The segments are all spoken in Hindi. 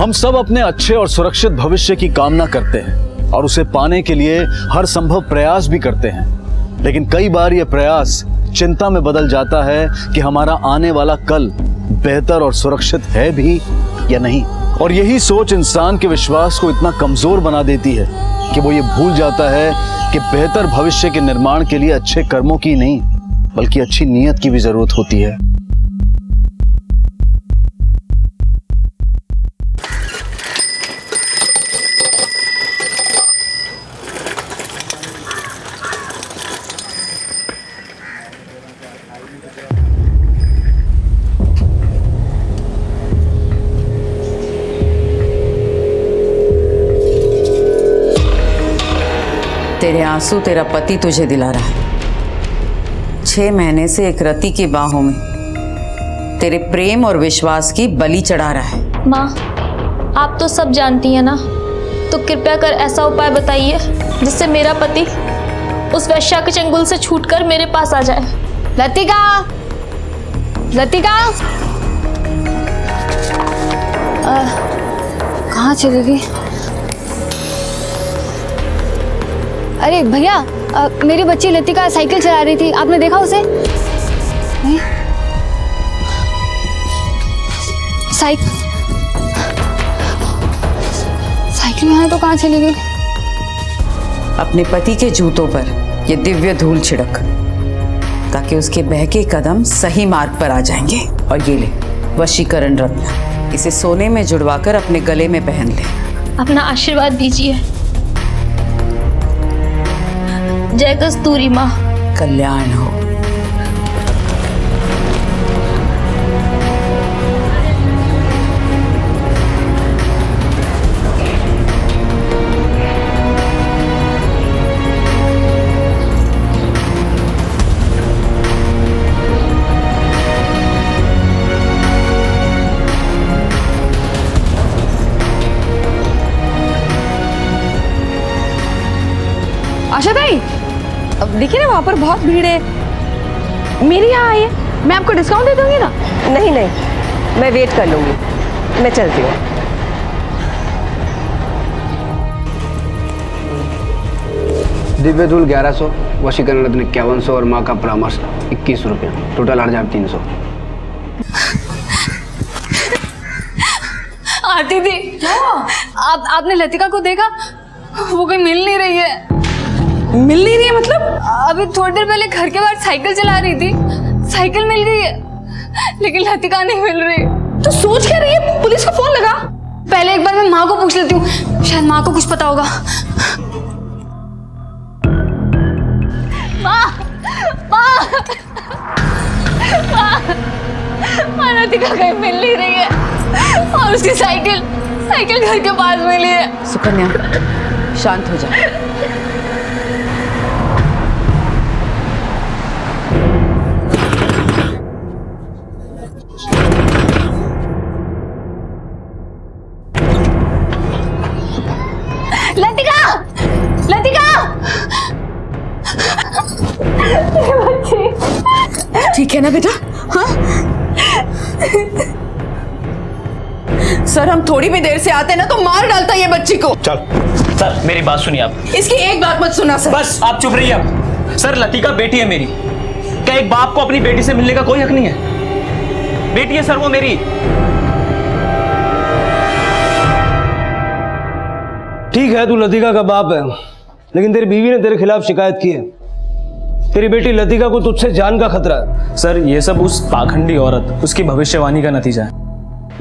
हम सब अपने अच्छे और सुरक्षित भविष्य की कामना करते हैं और उसे पाने के लिए हर संभव प्रयास भी करते हैं, लेकिन कई बार यह प्रयास चिंता में बदल जाता है कि हमारा आने वाला कल बेहतर और सुरक्षित है भी या नहीं। और यही सोच इंसान के विश्वास को इतना कमजोर बना देती है कि वो ये भूल जाता है कि बेहतर भविष्य के निर्माण के लिए अच्छे कर्मों की नहीं बल्कि अच्छी नीयत की भी जरूरत होती है। तेरे आंसू तेरा पति तुझे दिला रहा है। 6 महीने से एक रति की बाहों में तेरे प्रेम और विश्वास की बलि चढ़ा रहा है। माँ, आप तो सब जानती हैं ना, तो कृपया कर ऐसा उपाय बताइए जिससे मेरा पति उस वैश्या के चंगुल से छूटकर मेरे पास आ जाए। लतिका, लतिका, कहाँ चली गई? अरे भैया, मेरी बच्ची लतिका साइकिल चला रही थी, आपने देखा उसे? नहीं? साइकिल यहाँ तो कहाँ चली गई? अपने पति के जूतों पर ये दिव्य धूल छिड़क, ताकि उसके बहके कदम सही मार्ग पर आ जाएंगे। और ये ले वशीकरण रत्न, इसे सोने में जुड़वाकर अपने गले में पहन ले। अपना आशीर्वाद दीजिए। जय कस्तूरी माँ। कल्याण हो। आशा भाई, अब देखिए ना, वहाँ पर बहुत भीड़ है। मेरी यहाँ आइए, मैं आपको डिस्काउंट दे दूंगी ना। नहीं नहीं, मैं वेट कर लूँगी, मैं चलती हूँ। दिव्य धूल 1100, वशीकरण रत्न 5100 और माँ का परामर्श 21 रुपया, टोटल 8300। आती थी आपने लतिका को देखा? वो कहीं मिल नहीं रही है। मिल नहीं रही है मतलब? अभी थोड़ी देर पहले घर के बाहर साइकिल चला रही थी, साइकिल मिल गई है, लेकिन लतिका नहीं मिल रही। तो सोच क्या रही है? पुलिस को फोन लगा। पहले एक बार मैं माँ को पूछ लेती हूँ, शायद माँ को कुछ पता होगा। माँ, लतिका कहीं मिल नहीं रही है और उसकी साइकिल घर के पास मिली है। सुकन्या, शांत हो जा। ठीक है ना बेटा? हाँ? सर, हम थोड़ी भी देर से आते ना तो मार डालता ये बच्ची को। चल सर, मेरी बात सुनिए आप। इसकी एक बात मत सुना सर। बस आप चुप रहिए अब। सर, लतिका बेटी है मेरी। क्या एक बाप को अपनी बेटी से मिलने का कोई हक नहीं है? बेटी है सर वो मेरी। ठीक है, तू लतिका का बाप है, लेकिन तेरी बीवी ने तेरे खिलाफ शिकायत की है। तेरी बेटी लतिका को तुझसे जान का खतरा है। सर, ये सब उस पाखंडी औरत, उसकी भविष्यवाणी का नतीजा है।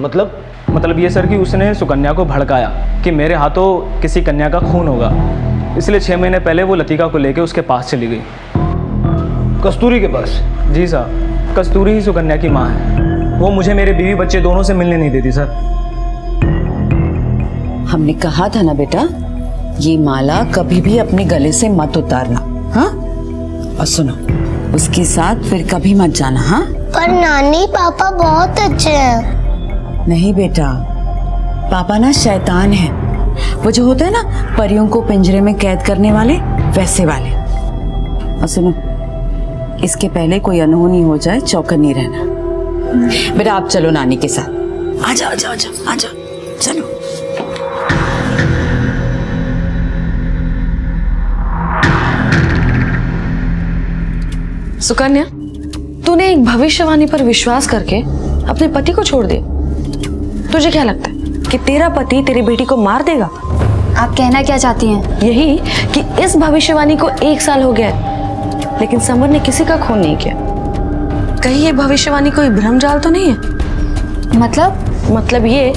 मतलब ये सर कि उसने सुकन्या को भड़काया कि मेरे हाथों किसी कन्या का खून होगा, इसलिए 6 महीने पहले वो लतिका को लेकर उसके पास चली गई। कस्तूरी के पास? जी साहब, कस्तूरी ही सुकन्या की माँ है। वो मुझे मेरे बीवी बच्चे दोनों से मिलने नहीं देती सर। हमने कहा था ना बेटा, ये माला कभी भी अपने गले से मत उतारना। हाँ? और सुनो, उसके साथ फिर कभी मत जाना। हाँ? पर नानी, पापा बहुत अच्छे हैं। नहीं बेटा, पापा ना शैतान है। वो जो होता है ना परियों को पिंजरे में कैद करने वाले, वैसे वाले। और सुनो, इसके पहले कोई अनहोनी हो जाए, चौकन्नी रहना। बेटा आप चलो नानी के साथ। आ जाओ आ जाओ आ जाओ आ जाओ, चलो। सुकन्या, तूने एक भविष्यवाणी पर विश्वास करके अपने पति को छोड़ दिया। तुझे क्या लगता है कि तेरा पति तेरी बेटी को मार देगा? आप कहना क्या चाहती हैं? यही कि इस भविष्यवाणी को 1 साल हो गया है, लेकिन समर ने किसी का खून नहीं किया। कहीं ये भविष्यवाणी कोई भ्रमजाल तो नहीं है? मतलब ये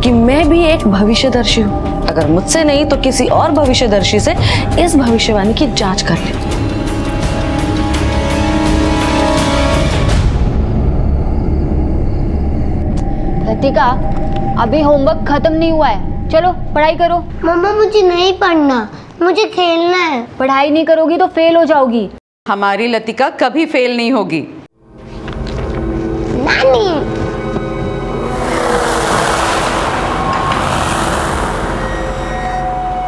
कि मैं भी एक भविष्यदर्शी हूँ। अगर मुझसे नहीं तो किसी और भविष्यदर्शी से इस भविष्यवाणी की जांच कर ले। लतिका, अभी होमवर्क खत्म नहीं हुआ है, चलो पढ़ाई करो। मम्मा मुझे नहीं पढ़ना, मुझे खेलना है। पढ़ाई नहीं करोगी तो फेल हो जाओगी। हमारी लतिका कभी फेल नहीं होगी। नानी,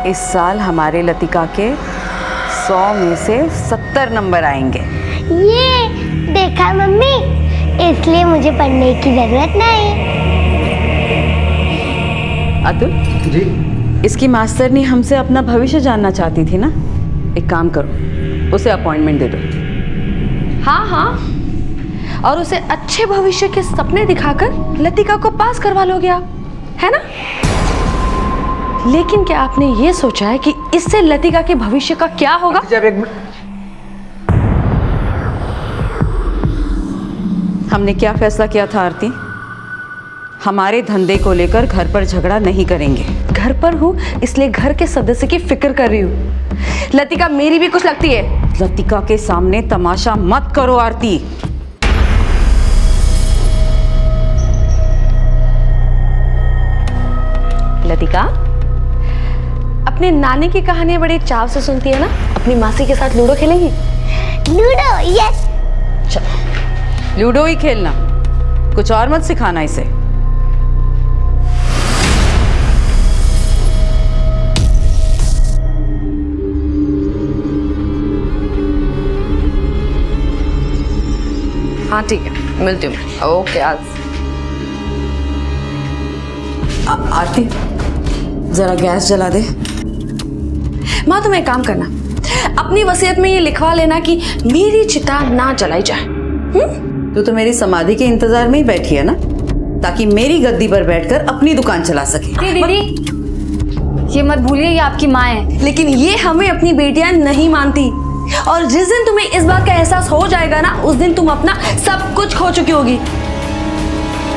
इस साल हमारे लतिका के 100 में से 70 नंबर आएंगे। ये देखा मम्मी, इसलिए मुझे पढ़ने की जरूरत नहीं। अतुल जी। इसकी मास्टरनी हमसे अपना भविष्य जानना चाहती थी ना, एक काम करो, उसे अपॉइंटमेंट दे दो। हाँ, और उसे अच्छे भविष्य के सपने दिखाकर लतिका को पास करवा लोगे आप, है ना? लेकिन क्या आपने ये सोचा है कि इससे लतिका के भविष्य का क्या होगा? हमने क्या फैसला किया था आरती? हमारे धंधे को लेकर घर पर झगड़ा नहीं करेंगे। घर पर हूँ इसलिए घर के सदस्य की फिक्र कर रही हूँ। लतिका मेरी भी कुछ लगती है। लतिका के सामने तमाशा मत करो आरती। लतिका अपने नानी की कहानियां बड़ी चाव से सुनती है ना? अपनी मासी के साथ लूडो खेलेंगी? Ludo, yes. लूडो ही खेलना, कुछ और मत सिखाना इसे। हाँ ठीक है, मिलती हूँ मैं। ओके आज आरती जरा गैस जला दे। माँ तुम एक काम करना, अपनी वसीयत में ये लिखवा लेना कि मेरी चिता ना जलाई जाए। तू तो मेरी समाधि के इंतजार में ही बैठी है ना, ताकि मेरी गद्दी पर बैठकर अपनी दुकान चला सके। दीदी, ये मत भूलिए ये आपकी माँ है। लेकिन ये हमें अपनी बेटियां नहीं मानती, और जिस दिन तुम्हें इस बात का एहसास हो जाएगा ना, उस दिन तुम अपना सब कुछ खो चुकी होगी।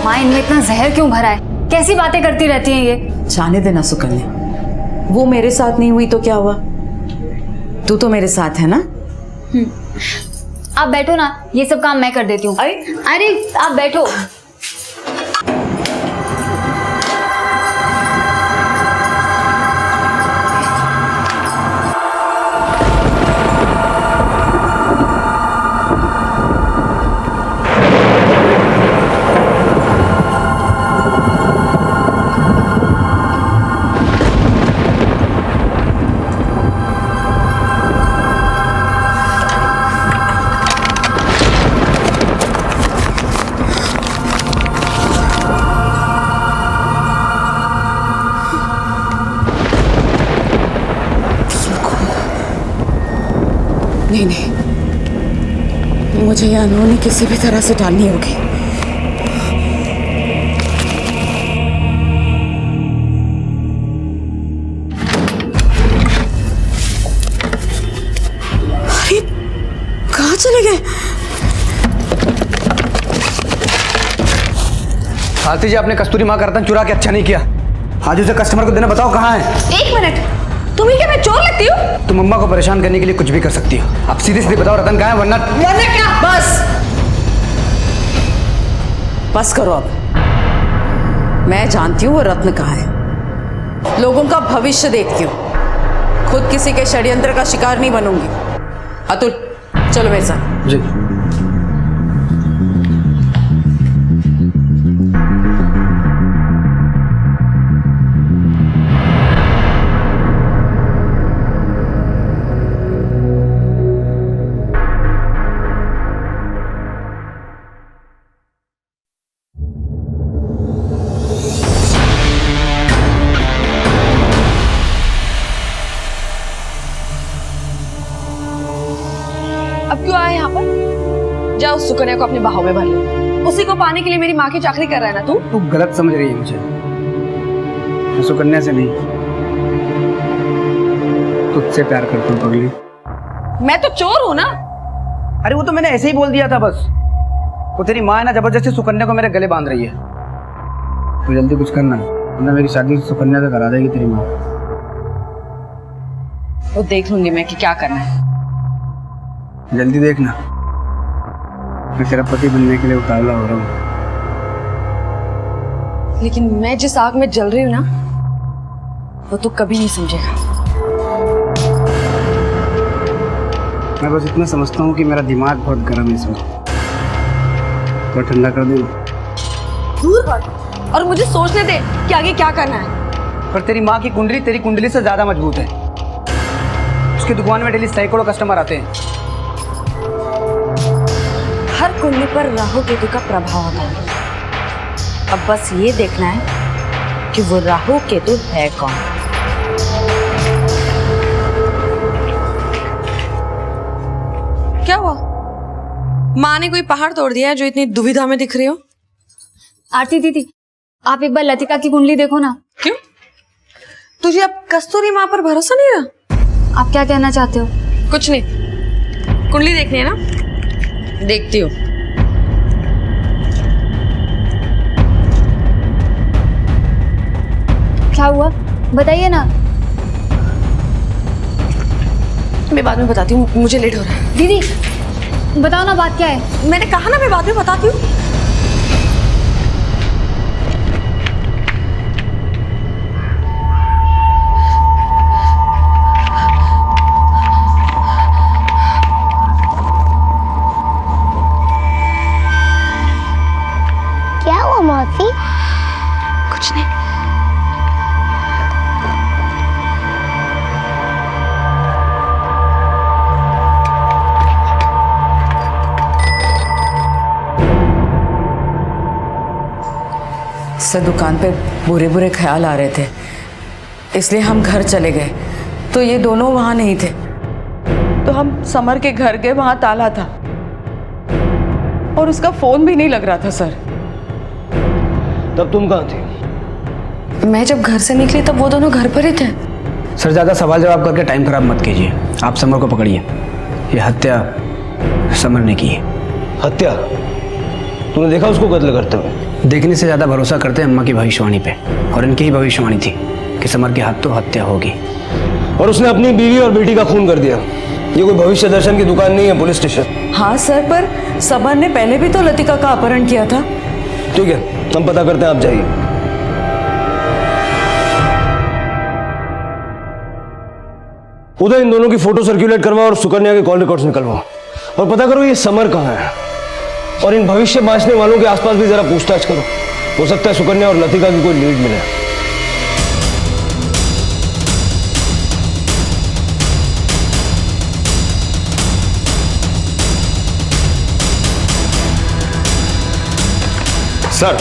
माँ, इनमें इतना जहर क्यों भरा है? कैसी बातें करती रहती हैं ये? जाने देना सुकन्या, वो मेरे साथ नहीं हुई तो क्या हुआ, तू तो मेरे साथ है ना। आप बैठो ना, ये सब काम मैं कर देती हूँ। अरे आप बैठो। नहीं, मुझे यह अनहोनी किसी भी तरह से टालनी होगी। अरे कहाँ चले गए? आरती जी, आपने कस्तूरी माँ का रतन चुरा के अच्छा नहीं किया। आज उसे कस्टमर को देना, बताओ कहाँ है? एक मिनट, तुम्हें क्या मैं चोर लगती हूँ? तुम अम्मा को परेशान करने के लिए कुछ भी कर सकती हो। आप सीधे सीधे बताओ रतन कहाँ है, वरना क्या? बस करो अब। मैं जानती हूँ वो रत्न कहाँ है, लोगों का भविष्य देखती हूँ, खुद किसी के षड्यंत्र का शिकार नहीं बनूंगी। अतुल चलो मेरे साथ। जी। जा उस सुकन्या को अपने बाहों में भर ले। उसी को पाने के लिए मेरी माँ की चाकरी कर रहा है ना तू? तू गलत समझ रही है मुझे। मैं सुकन्या से नहीं, तुझसे प्यार करता हूँ पगली। मैं तो चोर हूँ ना। अरे वो तो मैंने ऐसे ही बोल दिया था बस। वो तेरी माँ है ना, जबरदस्ती सुकन्या को मेरे गले बांध रही है। तू जल्दी कुछ करना, वरना मेरी शादी सुकन्या से करा देगी तेरी माँ। वो देख लूंगी मैं कि क्या करना है। जल्दी देखना, मैं तेरा पति बनने के लिए उतावला हो रहा हूँ। लेकिन मैं जिस आग में जल रही हूँ ना, वो तू कभी नहीं समझेगा। मैं बस इतना समझता हूँ कि मेरा दिमाग बहुत गर्म है इसमें, तो ठंडा कर दूँ। दूर भाग और मुझे सोचने दे कि आगे क्या करना है। पर तेरी माँ की कुंडली तेरी कुंडली से ज्यादा मजबूत है। उसकी दुकान में डेली सैकड़ों कस्टमर आते हैं। हर कुंडली पर राहु केतु का प्रभाव होता है। अब बस ये देखना है कि वो राहु केतु है कौन। क्या हुआ? माँ ने कोई पहाड़ तोड़ दिया है जो इतनी दुविधा में दिख रही हो? आरती दीदी, आप एक बार लतिका की कुंडली देखो ना। क्यों? तुझे अब कस्तूरी माँ पर भरोसा नहीं रहा? आप क्या कहना चाहते हो? कुछ नहीं, कुंडली देखनी है ना? देखती हूँ। क्या हुआ बताइए ना। मैं बाद में बताती हूँ, मुझे लेट हो रहा है। दीदी बताओ ना, बात क्या है? मैंने कहा ना मैं बाद में बताती हूँ। क्या हुआ मौसी? कुछ नहीं। सर दुकान पे बुरे बुरे ख्याल आ रहे थे, इसलिए हम घर चले गए। तो ये दोनों वहाँ नहीं थे, तो हम समर के घर गए, वहाँ ताला था और उसका फोन भी नहीं लग रहा था सर। तब तुम कहाँ थी? मैं जब घर से निकली तब वो दोनों घर पर ही थे। सर ज़्यादा सवाल जवाब करके टाइम खराब मत कीजिए। आप समर को पकड़िए। ये हत्या समर ने की है। हत्या? तूने देखा उसको कत्ल करते हुए? देखने से ज़्यादा भरोसा करते हैं अम्मा की भविष्यवाणी पे, और इनकी ही भविष्यवाणी थी कि समर के हाथ तो हत्या होगी। और उसने अपनी बीवी और बेटी का खून कर दिया। ये कोई भविष्य दर्शन की दुकान नहीं है, पुलिस स्टेशन। हाँ सर, पर समर ने पहले भी तो लतिका का अपहरण किया था। ठीक है, हम पता करते हैं, आप जाइए। उधर इन दोनों की फोटो सर्कुलेट करवाओ और सुकन्या के कॉल रिकॉर्ड्स निकलवाओ, और पता करो ये समर कहाँ है। और इन भविष्य बांचने वालों के आसपास भी जरा पूछताछ करो, हो सकता है सुकन्या और लतिका की कोई लीड मिले। सर,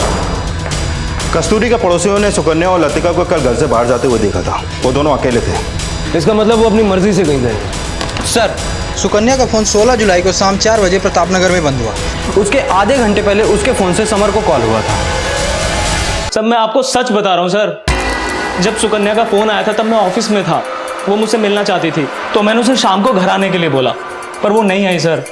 कस्तूरी के पड़ोसियों ने सुकन्या और लतिका को कल घर से बाहर जाते हुए देखा था। वो दोनों अकेले थे। इसका मतलब वो अपनी मर्जी से कहीं गए। सर, सुकन्या का फोन 16 जुलाई को शाम 4 बजे प्रतापनगर में बंद हुआ। उसके आधे घंटे पहले उसके फोन से समर को कॉल हुआ था। सब मैं आपको सच बता रहा हूँ सर। जब सुकन्या का फोन आया था तब मैं ऑफिस में था। वो मुझसे मिलना चाहती थी, तो मैंने उसे शाम को घर आने के लिए बोला, पर वो नहीं आई सर।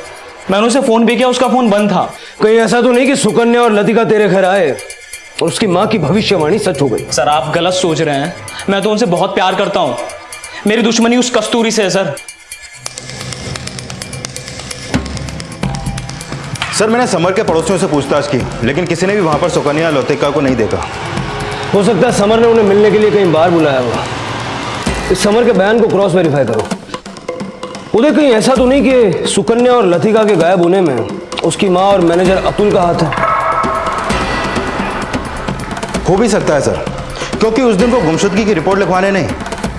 मैंने उसे फोन भी किया, उसका फोन बंद था। कहीं ऐसा तो नहीं कि सुकन्या और लतिका तेरे घर आए और उसकी माँ की भविष्यवाणी सच हो गई? सर आप गलत सोच रहे हैं। मैं तो उनसे बहुत प्यार करता हूँ। मेरी दुश्मनी उस कस्तूरी से है सर। सर, मैंने समर के पड़ोसियों से पूछताछ की, लेकिन किसी ने भी वहां पर सुकन्या और लतिका को नहीं देखा। हो सकता है समर ने उन्हें मिलने के लिए कहीं बाहर बुलाया होगा। इस समर के बयान को क्रॉस वेरीफाई करो। उधर कहीं ऐसा तो नहीं कि सुकन्या और लतिका के गायब होने में उसकी माँ और मैनेजर अतुल का हाथ है? हो भी सकता है सर, क्योंकि उस दिन वो गुमशुदगी की रिपोर्ट लिखवाने नहीं,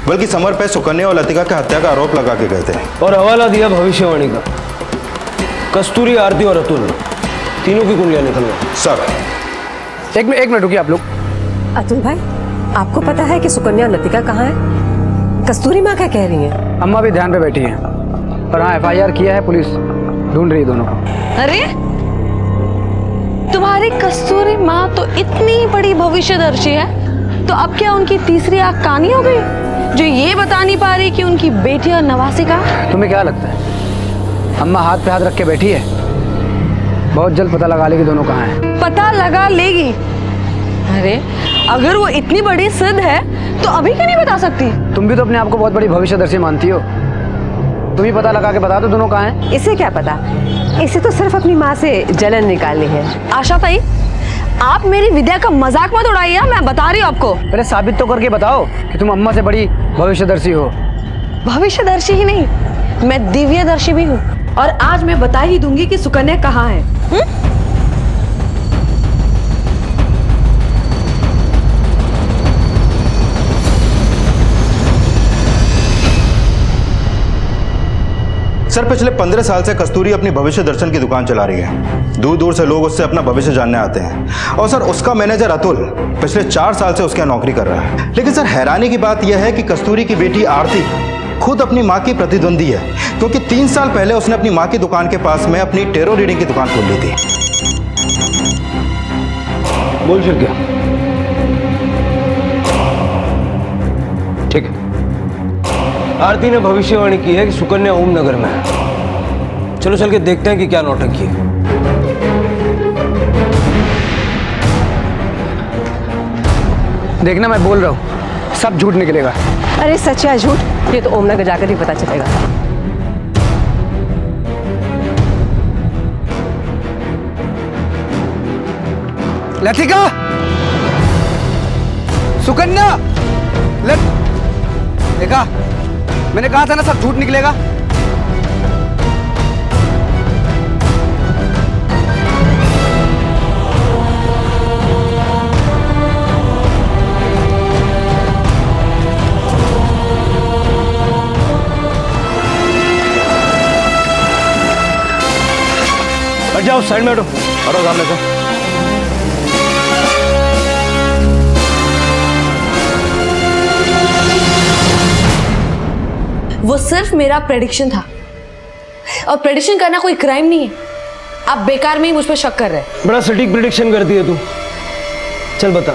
बल्कि समर पे सुकन्या और लतिका के हत्या का आरोप लगा के गए थे। और हवाला दिया भविष्यवाणी का। कस्तूरी, आरती और अतुल, तीनों की कुंडलियां निकलवा। सर एक मिनट रुकिए आप लोग। अतुल भाई, आपको पता है कि सुकन्या और लतिका कहाँ है? कस्तूरी माँ क्या कह रही है? अम्मा भी ध्यान पे बैठी है, और हाँ FIR किया है, पुलिस ढूंढ रही है दोनों को। अरे तुम्हारी कस्तूरी माँ तो इतनी बड़ी भविष्यदर्शी है, तो अब क्या उनकी तीसरी आंख कानी हो गई जो ये बता नहीं पा रही कि उनकी बेटी और नवासी का? तुम्हें क्या लगता है अम्मा हाथ पे हाथ रख के बैठी है? बहुत जल्द पता लगा लेगी दोनों कहाँ हैं। पता लगा लेगी? अरे अगर वो इतनी बड़ी सिद्ध है तो अभी क्यों नहीं बता सकती? तुम भी तो अपने आप को बहुत बड़ी भविष्यदर्शी मानती हो। तुम ही पता लगा के बता दो दोनों कहाँ हैं। इसे क्या पता, इसे तो सिर्फ अपनी माँ से जलन निकालनी है। आशा ताई, आप मेरी विद्या का मजाक मत उड़ाइए, मैं बता रही हूँ आपको। पहले साबित तो करके बताओ कि तुम अम्मा से बड़ी भविष्यदर्शी हो। भविष्यदर्शी ही नहीं, मैं दिव्यदर्शी भी हूँ। और आज मैं बता ही दूंगी कि सुकन्या कहाँ है। सर पिछले 15 साल से कस्तूरी अपनी भविष्य दर्शन की दुकान चला रही है। दूर दूर से लोग उससे अपना भविष्य जानने आते हैं। और सर उसका मैनेजर अतुल पिछले 4 साल से उसके यहाँ नौकरी कर रहा है। लेकिन सर हैरानी की बात यह है कि कस्तूरी की बेटी आरती खुद अपनी माँ की प्रतिद्वंदी है, क्योंकि 3 साल पहले उसने अपनी माँ की दुकान के पास में अपनी टेरो रीडिंग की दुकान खोल ली थी। बोल फिर क्या? ठीक है, आरती ने भविष्यवाणी की है कि सुकन्या ओम नगर में है। चलो चल के देखते हैं कि क्या नौटंकी है। देखना मैं बोल रहा हूँ सब झूठ निकलेगा। अरे सच या झूठ ये तो ओमनगर जाकर ही पता चलेगा। लतिका, सुकन्या, देखा मैंने कहा था ना सब झूठ निकलेगा। हट जाओ, साइड में हटो। हटो सामने से। वो सिर्फ मेरा प्रेडिक्शन था, और प्रेडिक्शन करना कोई क्राइम नहीं है। आप बेकार में ही मुझ पर शक कर रहे हैं। बड़ा सटीक प्रेडिक्शन करती है तू। चल बता,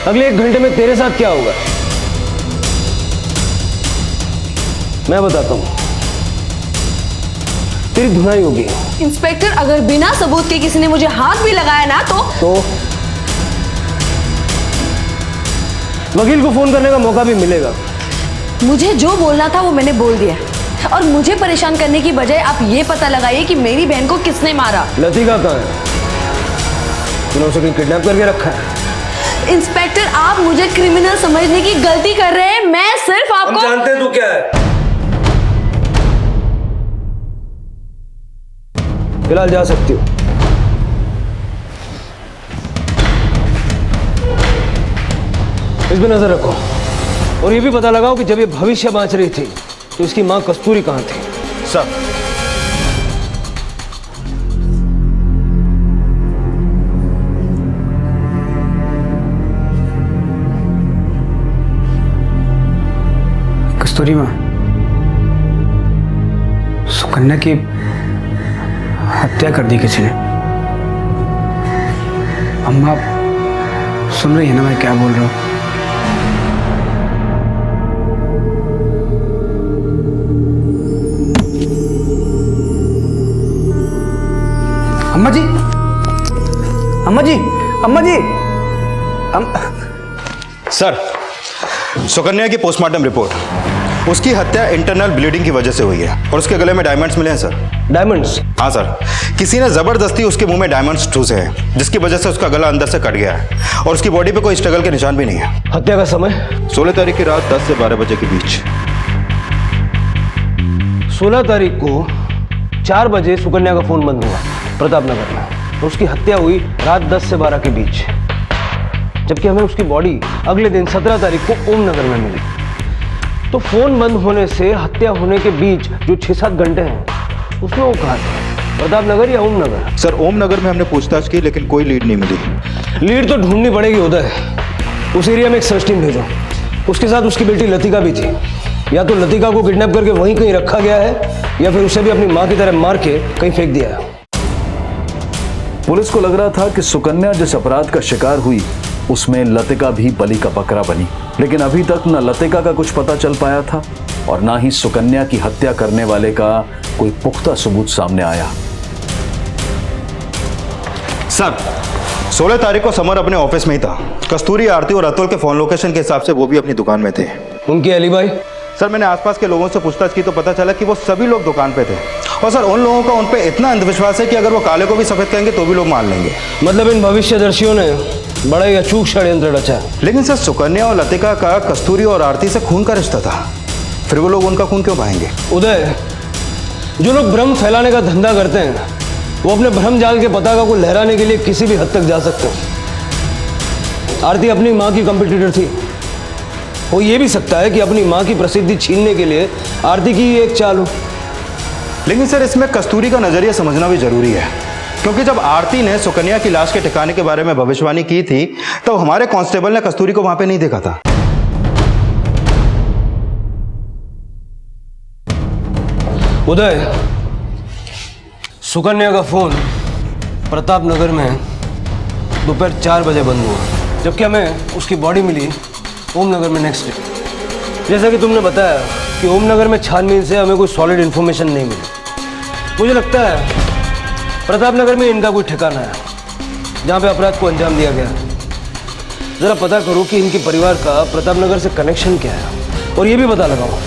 अगले 1 घंटे में तेरे साथ क्या होगा? मैं बताता हूं, तेरी धुनाई होगी। इंस्पेक्टर, अगर बिना सबूत के किसी ने मुझे हाथ भी लगाया ना तो वकील को फोन करने का मौका भी मिलेगा। मुझे जो बोलना था वो मैंने बोल दिया, और मुझे परेशान करने की बजाय आप ये पता लगाइए कि मेरी बहन को किसने मारा। लतिका कहाँ है? तूने उसे कहीं किडनैप करके रखा है? इंस्पेक्टर, आप मुझे क्रिमिनल समझने की गलती कर रहे हैं। मैं सिर्फ आपको... हम जानते हैं तू क्या है। फिलहाल जा सकती हो। इस पे नजर रखो, और ये भी पता लगाओ कि जब ये भविष्य बांच रही थी तो इसकी मां कस्तूरी कहां थी। सर कस्तूरी माँ, सुकन्या की हत्या कर दी किसी ने। अम्मा सुन रही है ना मैं क्या बोल रहा हूँ? अम्मा जी, अम्मा जी, अम्मा जी, सर सुकन्या की पोस्टमार्टम रिपोर्ट, उसकी हत्या इंटरनल ब्लीडिंग की वजह से हुई है, और उसके गले में डायमंड्स मिले हैं सर। डायमंड्स? हाँ सर, किसी ने जबरदस्ती उसके मुंह में डायमंड्स ठूसे हैं, जिसकी वजह से उसका गला अंदर से कट गया है, और उसकी बॉडी पे कोई स्ट्रगल के निशान भी नहीं है। हत्या का समय 16 तारीख की रात 10 से 12 बजे के बीच। 16 तारीख को 4 बजे सुकन्या का फोन बंद हुआ प्रतापनगर में, और उसकी हत्या हुई रात 10 से 12 के बीच, जबकि हमें उसकी बॉडी अगले दिन 17 तारीख को ओम नगर में मिली। तो फोन बंद होने से हत्या होने के बीच जो 6-7 घंटे हैं उसमें वो कहाँ थे? प्रतापनगर या ओम नगर? सर ओम नगर में हमने पूछताछ की, लेकिन कोई लीड नहीं मिली। लीड तो ढूंढनी पड़ेगी उदय। उस एरिया में एक सर्च टीम भेजो। उसके साथ उसकी बेटी लतिका भी थी। या तो लतिका को किडनैप करके वहीं कहीं रखा गया है, या फिर उसे भी अपनी माँ की तरह मार के कहीं फेंक दिया है। पुलिस को लग रहा था कि सुकन्या जिस अपराध का शिकार हुई उसमें लतिका भी बलि का बकरा बनी, लेकिन अभी तक न लतिका का कुछ पता चल पाया था और ना ही सुकन्या की हत्या करने वाले का कोई पुख्ता सबूत सामने आया। सर 16 तारीख को समर अपने ऑफिस में ही था। कस्तूरी, आरती और अतुल के फोन लोकेशन के हिसाब से वो भी अपनी दुकान में थे। उनकी अलीबाई? सर मैंने आसपास के लोगों से पूछताछ की तो पता चला कि वो सभी लोग दुकान पे थे। और सर उन लोगों का उन पे इतना अंधविश्वास है कि अगर वो काले को भी सफेद कहेंगे तो भी लोग मान लेंगे। मतलब इन भविष्यदर्शियों ने बड़ा ही अचूक षड्यंत्र रचा। लेकिन सर सुकन्या और लतिका का कस्तूरी और आरती से खून का रिश्ता था, फिर वो लोग उनका खून क्यों बहाएंगे? उदय, जो लोग भ्रम फैलाने का धंधा करते हैं वो अपने भ्रम जाल के पताका को लहराने के लिए किसी भी हद तक जा सकते हैं। आरती अपनी माँ की कंपटीटर थी। हो ये भी सकता है कि अपनी माँ की प्रसिद्धि छीनने के लिए आरती की एक चाल हो। लेकिन सर इसमें कस्तूरी का नजरिया समझना भी जरूरी है, क्योंकि जब आरती ने सुकन्या की लाश के ठिकाने के बारे में भविष्यवाणी की थी तो हमारे कांस्टेबल ने कस्तूरी को वहां पे नहीं देखा था। उदय, सुकन्या का फोन प्रताप नगर में दोपहर 4 बजे बंद हुआ, जबकि हमें उसकी बॉडी मिली ओम नगर में नेक्स्ट डे। जैसा कि तुमने बताया कि ओम नगर में छानबीन से हमें कोई सॉलिड इन्फॉर्मेशन नहीं मिली। मुझे लगता है प्रताप नगर में इनका कोई ठिकाना है जहाँ पे अपराध को अंजाम दिया गया। जरा पता करो कि इनके परिवार का प्रताप नगर से कनेक्शन क्या है, और ये भी पता लगाओ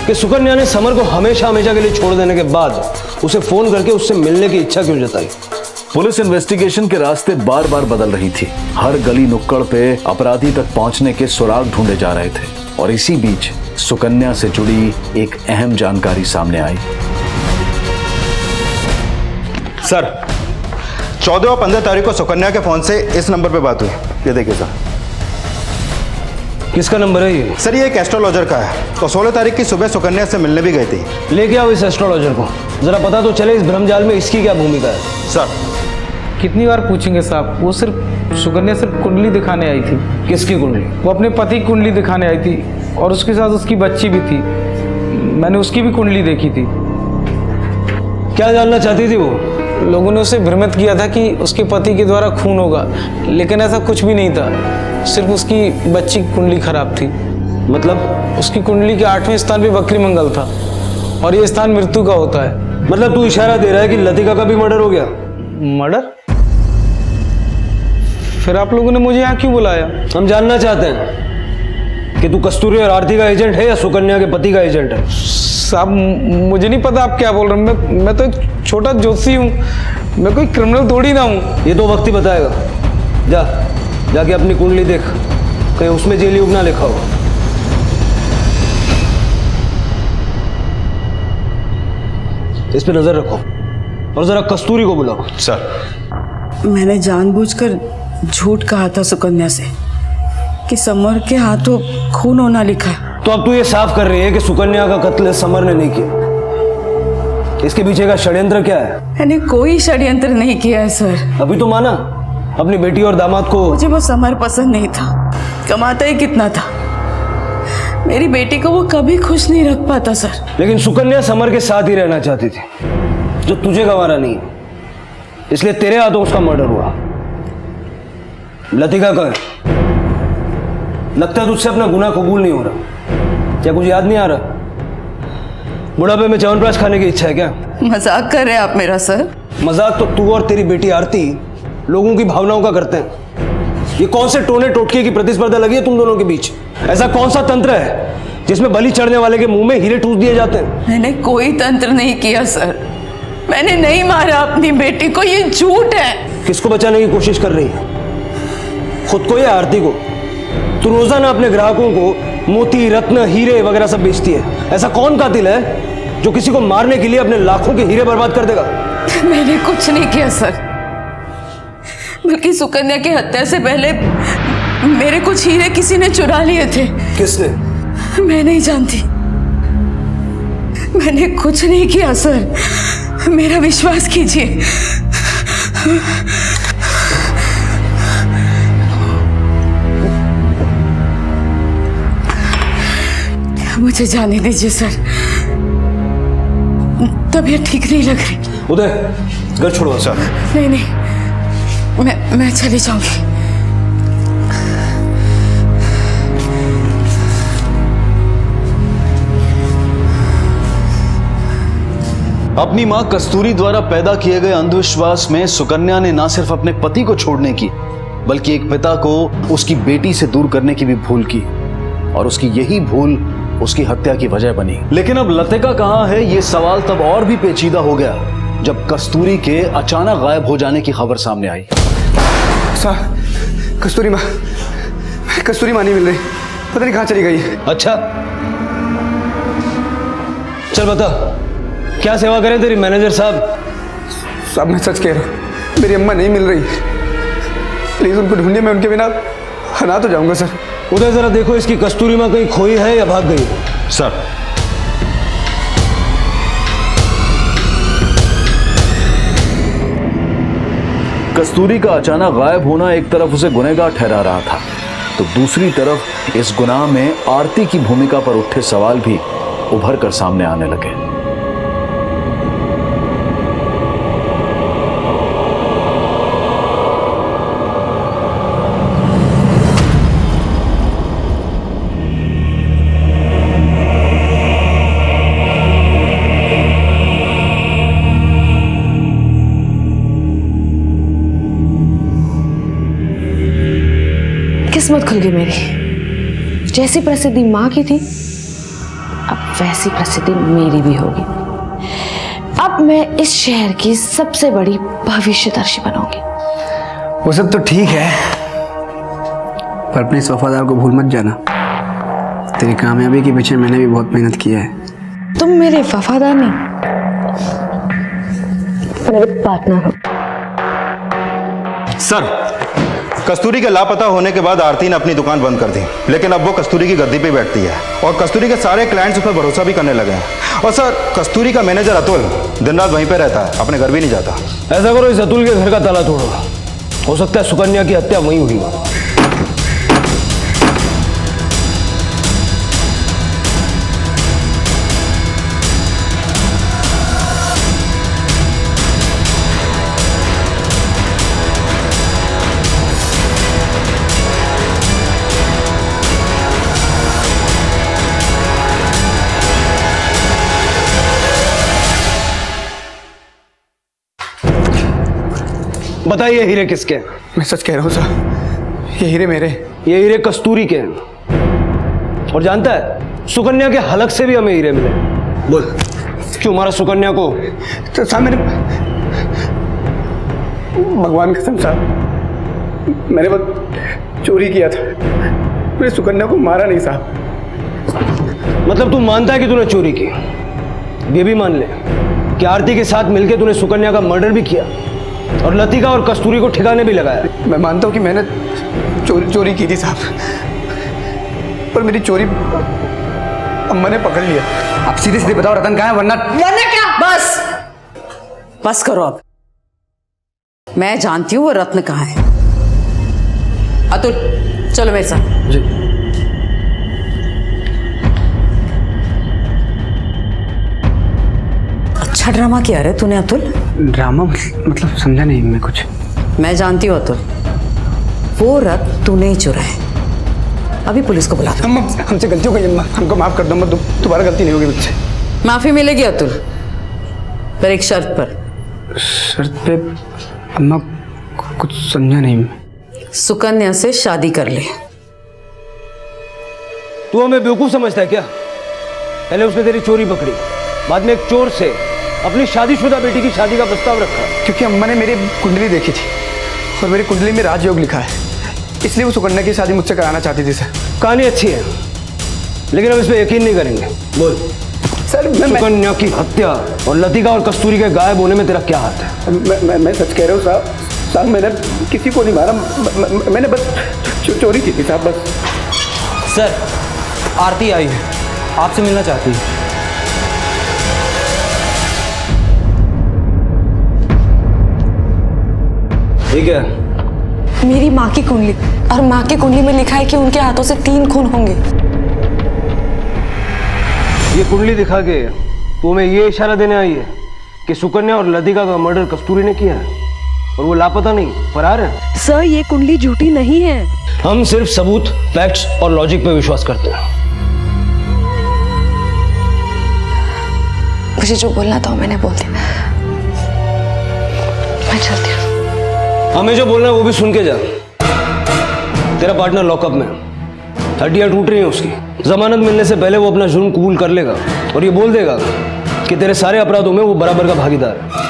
कि सुकन्या ने समर को हमेशा हमेशा के लिए छोड़ देने के बाद उसे फोन करके उससे मिलने की इच्छा क्यों जताई। पुलिस इन्वेस्टिगेशन के रास्ते बार बार बदल रही थी। हर गली नुक्कड़ पे अपराधी तक पहुंचने के सुराग ढूंढे जा रहे थे और इसी बीच सुकन्या से जुड़ी एक अहम जानकारी सामने आई। सर 14 और 15 तारीख को सुकन्या के फोन से इस नंबर पे बात हुई। ये देखिए सर। किसका नंबर है ये? सर ये एक एस्ट्रोलॉजर का है और 16 तारीख की सुबह सुकन्या से मिलने भी गई थी। लेके आओ इस एस्ट्रोलॉजर को, जरा पता तो चले इस भ्रमजाल में इसकी क्या भूमिका है। सर कितनी बार पूछेंगे साहब, वो सुकन्या सिर्फ कुंडली दिखाने आई थी। किसकी कुंडली? वो अपने पति की कुंडली दिखाने आई थी और उसके साथ उसकी बच्ची भी थी। मैंने उसकी भी कुंडली देखी थी। क्या जानना चाहती थी वो? लोगों ने उसे भ्रमित किया था कि उसके पति के द्वारा खून होगा, लेकिन ऐसा कुछ भी नहीं था। सिर्फ उसकी बच्ची की कुंडली खराब थी। मतलब? उसकी कुंडली के 8वें स्थान पे बकरी मंगल था और ये स्थान मृत्यु का होता है। मतलब तू इशारा दे रहा है कि लतिका का भी मर्डर हो गया? मर्डर? फिर आप लोगों ने मुझे यहाँ क्यों बुलाया? हम जानना चाहते हैं कि तू कस्तूरी और आरती का एजेंट है या सुकन्या के पति का एजेंट है। साहब मुझे नहीं पता आप क्या बोल रहे हैं। मैं तो एक छोटा ज्योतिषी हूँ, मैं कोई क्रिमिनल थोड़ी ना हूँ। ये तो वक्त ही बताएगा। जाके अपनी कुंडली देख, कहीं उसमें जेल युग ना लिखा हो। इस पे नजर रखो और जरा कस्तूरी को बुलाओ। सर मैंने जानबूझकर झूठ कहा था सुकन्या से कि समर के हाथों खून होना लिखा है। तो अब तू ये साफ कर रही है कि सुकन्या का कत्ल समर ने नहीं किया। इसके पीछे का षड्यंत्र क्या है? मैंने कोई षड्यंत्र नहीं किया है सर। अभी तो माना अपनी बेटी और दामाद को। मुझे वो समर पसंद नहीं था, कमाता ही कितना था। मेरी बेटी को वो कभी खुश नहीं रख पाता सर। लेकिन सुकन्या समर के साथ ही रहना चाहती थी, जो तुझे गंवारा नहीं है, इसलिए तेरे हाथों उसका मर्डर हुआ। लतिका का लगता है तुझसे अपना गुनाह कबूल नहीं हो रहा। क्या कुछ याद नहीं आ रहा? बुढ़ापे में च्यवनप्राश खाने की इच्छा है क्या? मजाक कर रहे हैं आप मेरा सर? मजाक तो तू और तेरी बेटी आरती लोगों की भावनाओं का करते हैं। ये कौन से टोने टोटके की प्रतिस्पर्धा लगी है तुम दोनों के बीच? ऐसा कौन सा तंत्र है जिसमें बलि चढ़ने वाले के मुंह में हीरे ठूस दिए जाते हैं? मैंने कोई तंत्र नहीं किया सर। मैंने नहीं मारा अपनी बेटी को, ये झूठ है। किसको बचाने की कोशिश कर रही है? खुद को या आरती को? तू रोजाना अपने ग्राहकों को मोती, रत्न, हीरे वगैरह सब बेचती है। ऐसा कौन कातिल है जो किसी को मारने के लिए अपने लाखों के हीरे बर्बाद कर देगा? मैंने कुछ नहीं किया सर, बल्कि सुकन्या की हत्या से पहले मेरे कुछ हीरे किसी ने चुरा लिए थे। किसने? मैं नहीं जानती। मैंने कुछ नहीं किया सर, मेरा विश्वास कीजिए। मुझे जाने दीजिए सर, तबीयत ठीक नहीं लग रही। उदय, घर छोड़ो। सर नहीं, मैं चली जाऊंगी। अपनी मां कस्तूरी द्वारा पैदा किए गए अंधविश्वास में सुकन्या ने ना सिर्फ अपने पति को छोड़ने की बल्कि एक पिता को उसकी बेटी से दूर करने की भी भूल की, और उसकी यही भूल उसकी हत्या की वजह बनी। लेकिन अब लतिका कहां है, ये सवाल तब और भी पेचीदा हो गया जब कस्तूरी के अचानक गायब हो जाने की खबर सामने आई। साहब, कस्तूरी माँ नहीं मिल रही, पता नहीं कहाँ चली गई। अच्छा, चल बता, क्या सेवा करें तेरी मैनेजर साहब? साहब मैं सच कह रहा हूँ, मेरी अम्मा नहीं मिल रही। प्लीज उनको ढूंढिए, मैं उनके बिना अनाथ हो जाऊंगा सर। उधर जरा देखो, इसकी कस्तूरी माँ कहीं खोई है या भाग गई? सर, कस्तूरी का अचानक गायब होना एक तरफ उसे गुनहगार ठहरा रहा था, तो दूसरी तरफ इस गुनाह में आरती की भूमिका पर उठे सवाल भी उभर कर सामने आने लगे। किस्मत खुल गई मेरी। जैसी प्रसिद्धि माँ की थी, अब वैसी प्रसिद्धि मेरी भी होगी। अब मैं इस शहर की सबसे बड़ी भविष्यदर्शी बनूंगी। वो सब तो ठीक है, पर अपने इस वफादार को भूल मत जाना। तेरी कामयाबी के पीछे मैंने भी बहुत मेहनत की है। तुम मेरे वफादार नहीं, मेरे पार्टनर हो। सर, कस्तूरी के लापता होने के बाद आरती ने अपनी दुकान बंद कर दी, लेकिन अब वो कस्तूरी की गद्दी पे बैठती है और कस्तूरी के सारे क्लाइंट्स उस पर भरोसा भी करने लगे हैं। और सर, कस्तूरी का मैनेजर अतुल दिन रात वहीं पे रहता है, अपने घर भी नहीं जाता। ऐसा करो, इस अतुल के घर का ताला तोड़ो, हो सकता है सुकन्या की हत्या वहीं हुई हो। बताइए, हीरे किसके हैं? मैं सच कह रहा हूँ सर, ये हीरे मेरे। ये हीरे कस्तूरी के हैं। और जानता है, सुकन्या के हलक से भी हमें हीरे मिले। बोल, क्यों मारा सुकन्या को? तो साहब मैंने, भगवान कसम साहब, मैंने बस चोरी किया था, मैंने सुकन्या को मारा नहीं साहब। मतलब तू मानता है कि तूने चोरी की? ये भी मान ले कि आरती के साथ मिलकर तूने सुकन्या का मर्डर भी किया और लतिका और कस्तूरी को ठिकाने भी लगाया। मैं मानता हूँ कि मैंने चोरी की थी साहब, पर मेरी चोरी अम्मा ने पकड़ लिया। आप सीधे सीधे बताओ रतन कहाँ है, वरना क्या? बस करो अब। मैं जानती हूँ वो रत्न कहाँ है। अतुल, चलो मेरे साथ। जी। अच्छा ड्रामा किया रे तूने अतुल। ड्रामा मतलब समझा नहीं मैं कुछ। मैं जानती हूँ अतुल, वो रत्न तूने ही चुरा है। अभी पुलिस को बुला दो। हमसे गलती हो गई अम्मा, हमको माफ कर दो अम्मा, दोबारा गलती नहीं होगी मुझसे। माफी मिलेगी अतुल, पर एक शर्त पर। शर्त पे? अम्मा कुछ समझा नहीं। सुकन्या से शादी कर ले। तू हमें बेवकूफ समझता है क्या? पहले उसने तेरी चोरी पकड़ी, बाद में एक चोर से अपनी शादीशुदा बेटी की शादी का प्रस्ताव रखा। क्योंकि अम्मा ने मेरी कुंडली देखी थी और मेरी कुंडली में राजयोग लिखा है, इसलिए वो सुकन्या की शादी मुझसे कराना चाहती थी। सर, कहानी अच्छी है, लेकिन हम इस पे यकीन नहीं करेंगे। बोल सर, सुकन्या की हत्या और लतिका और कस्तूरी के गायब होने में तेरा क्या हाथ है? मैं सच कह रहा हूँ साहब, मैंने किसी को नहीं मारा, मैंने बस चोरी की थी साहब, बस। सर, आरती आई है, आपसे मिलना चाहती है। ठीक है। मेरी माँ की कुंडली, और माँ की कुंडली में लिखा है कि उनके हाथों से 3 खून होंगे। ये कुंडली दिखा के तू हमें ये इशारा देने आई है कि सुकन्या और लतिका का मर्डर कस्तूरी ने किया है, और वो लापता नहीं, फरार है। सर ये कुंडली झूठी नहीं है। हम सिर्फ सबूत, फैक्ट्स और लॉजिक पे विश्वास करते हैं। मुझे जो बोलना था मैंने बोल दिया, मैं चलती हूँ। हमें जो बोलना है वो भी सुन के जा। तेरा पार्टनर लॉकअप में, हड्डियां टूट रही हैं उसकी। जमानत मिलने से पहले वो अपना जुर्म कबूल कर लेगा और ये बोल देगा कि तेरे सारे अपराधों में वो बराबर का भागीदार है।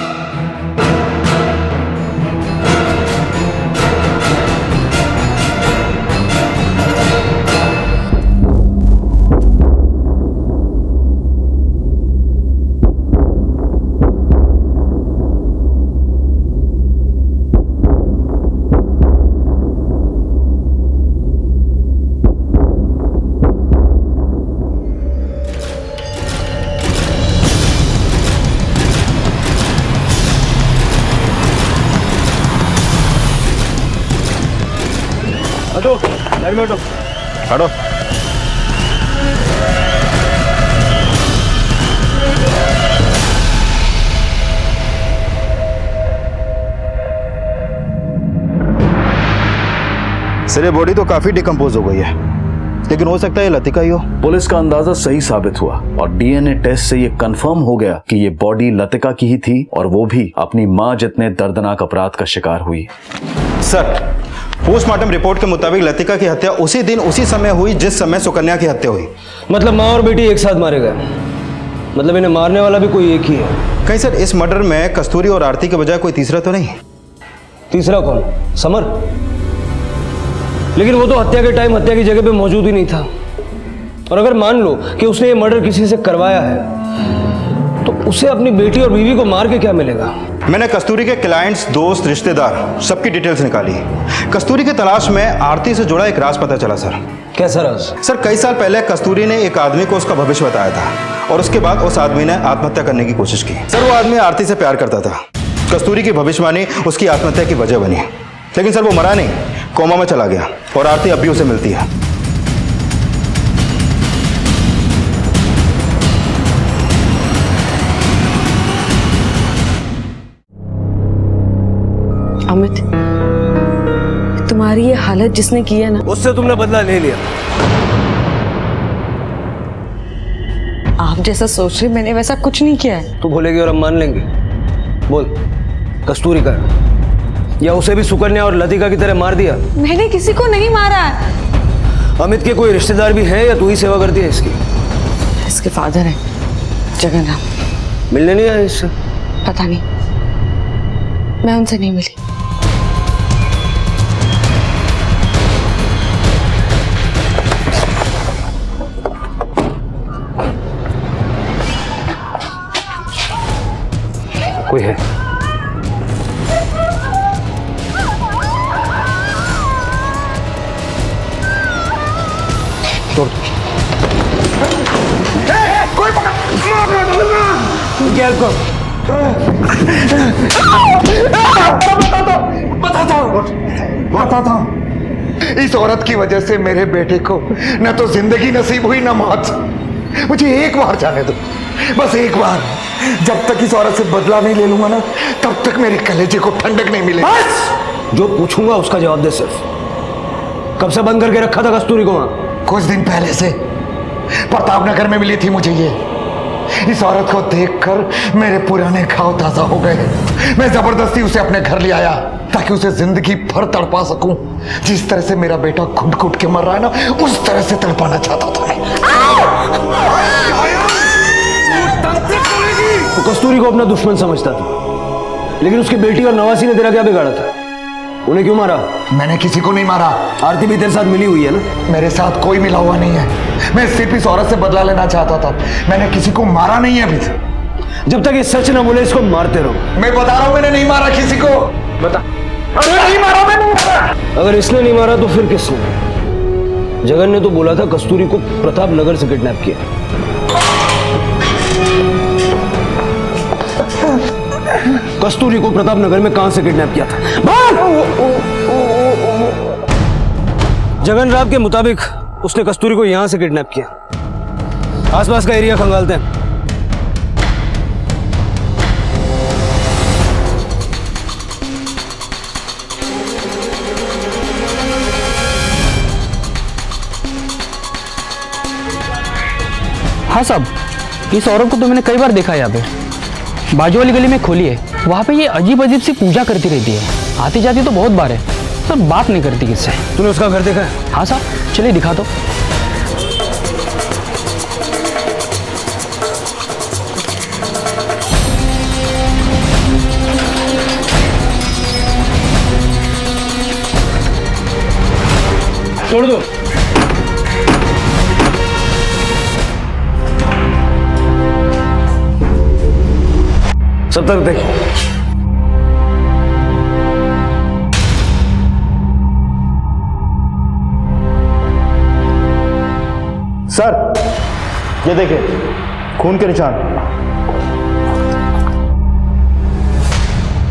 हटो। सर ये बॉडी तो काफी डिकम्पोज हो गई है, लेकिन हो सकता है ये लतिका ही हो। पुलिस का अंदाजा सही साबित हुआ और डीएनए टेस्ट से ये कंफर्म हो गया कि ये बॉडी लतिका की ही थी और वो भी अपनी मां जितने दर्दनाक अपराध का शिकार हुई। सर पोस्टमार्टम रिपोर्ट के मुताबिक लतिका की हत्या उसी दिन उसी समय हुई जिस समय सुकन्या की हत्या हुई। मतलब माँ और बेटी एक साथ मारे गए, मतलब इन्हें मारने वाला भी कोई एक ही है। कहीं सर इस मर्डर में कस्तूरी और आरती के बजाय कोई तीसरा तो नहीं? तीसरा कौन? समर। लेकिन वो तो हत्या के टाइम हत्या की जगह पे मौजूद ही नहीं था। और अगर मान लो कि उसने ये मर्डर किसी से करवाया है तो उसे अपनी बेटी और बीवी को मार के क्या मिलेगा? मैंने कस्तूरी के क्लाइंट्स, दोस्त, रिश्तेदार सबकी डिटेल्स निकाली। कस्तूरी की तलाश में आरती से जुड़ा एक राज पता चला सर। कैसा राज? सर कई साल पहले कस्तूरी ने एक आदमी को उसका भविष्य बताया था और उसके बाद उस आदमी ने आत्महत्या करने की कोशिश की। सर वो आदमी आरती से प्यार करता था। कस्तूरी की भविष्यवाणी उसकी आत्महत्या की वजह बनी, लेकिन सर वो मरा नहीं, कोमा में चला गया और आरती अब भी उसे मिलती है। अमित, तुम्हारी ये हालत जिसने की है ना, उससे तुमने बदला ले लिया। आप जैसा सोच रहे मैंने वैसा कुछ नहीं किया है। तू बोलेगी और हम मान लेंगे। बोल, कस्तूरी का या उसे भी सुकन्या और लतिका की तरह मार दिया? मैंने किसी को नहीं मारा है। अमित के कोई रिश्तेदार भी है या तू ही सेवा करती है इसकी? इसके फादर है जगन्नाथ। मिलने नहीं आया इससे? पता नहीं, मैं उनसे नहीं मिली। कोई है? तोड़ दो। कोई बताता हूँ, इस औरत की वजह से मेरे बेटे को न तो जिंदगी नसीब हुई न मौत। मुझे एक बार जाने दो, बस एक बार। जब तक इस औरत से बदला नहीं ले लूंगा ना, तब तक मेरे कलेजे को ठंडक नहीं मिलेगी। बस जो पूछूंगा उसका जवाब दे। सिर्फ कब से बंद करके रखा था कस्तूरी को वहां? कुछ दिन पहले से प्रतापनगर में मिली थी मुझे ये। इस औरत को देखकर मेरे पुराने घाव ताजा हो गए। मैं जबरदस्ती उसे अपने घर ले आया ताकि उसे जिंदगी भर तड़पा सकूं। जिस तरह से मेरा बेटा घुट घुट के मर रहा है ना, उस तरह से तड़पाना चाहता था मैं। तो कस्तूरी को अपना दुश्मन समझता था, लेकिन उसकी बेटी और नवासी ने तेरा क्या बिगाड़ा था? उन्हें क्यों मारा? मैंने किसी को नहीं मारा। आरती भी तेरे साथ मिली हुई है ना? मेरे साथ कोई मिला हुआ नहीं है। मैं सिर्फ इस औरत से बदला लेना चाहता था। मैंने किसी को मारा नहीं है अभी तक। जब तक ये सच ना बोले इसको मारते रहो। मैं बता रहा हूं, मैंने नहीं मारा किसी को। बता। अरे नहीं मारा, मैंने नहीं मारा। अगर इसने नहीं मारा तो फिर किसने? जगन ने तो बोला था कस्तूरी को प्रतापनगर से किडनैप किया। कस्तूरी को प्रतापनगर में कहां से किडनैप किया था? जगन राव के मुताबिक उसने कस्तूरी को यहां से किडनैप किया। आसपास का एरिया खंगालते हैं। हाँ साहब, इस औरत को तो मैंने कई बार देखा है यहाँ पे। बाजू वाली गली में खोली है, वहाँ पे ये अजीब अजीब सी पूजा करती रहती है। आती जाती तो बहुत बार है, पर बात नहीं करती किससे। तूने उसका घर देखा है? हाँ साहब, चलिए दिखा दो। छोड़ दो। सब तक देख। सर, ये देखिए, खून के निशान।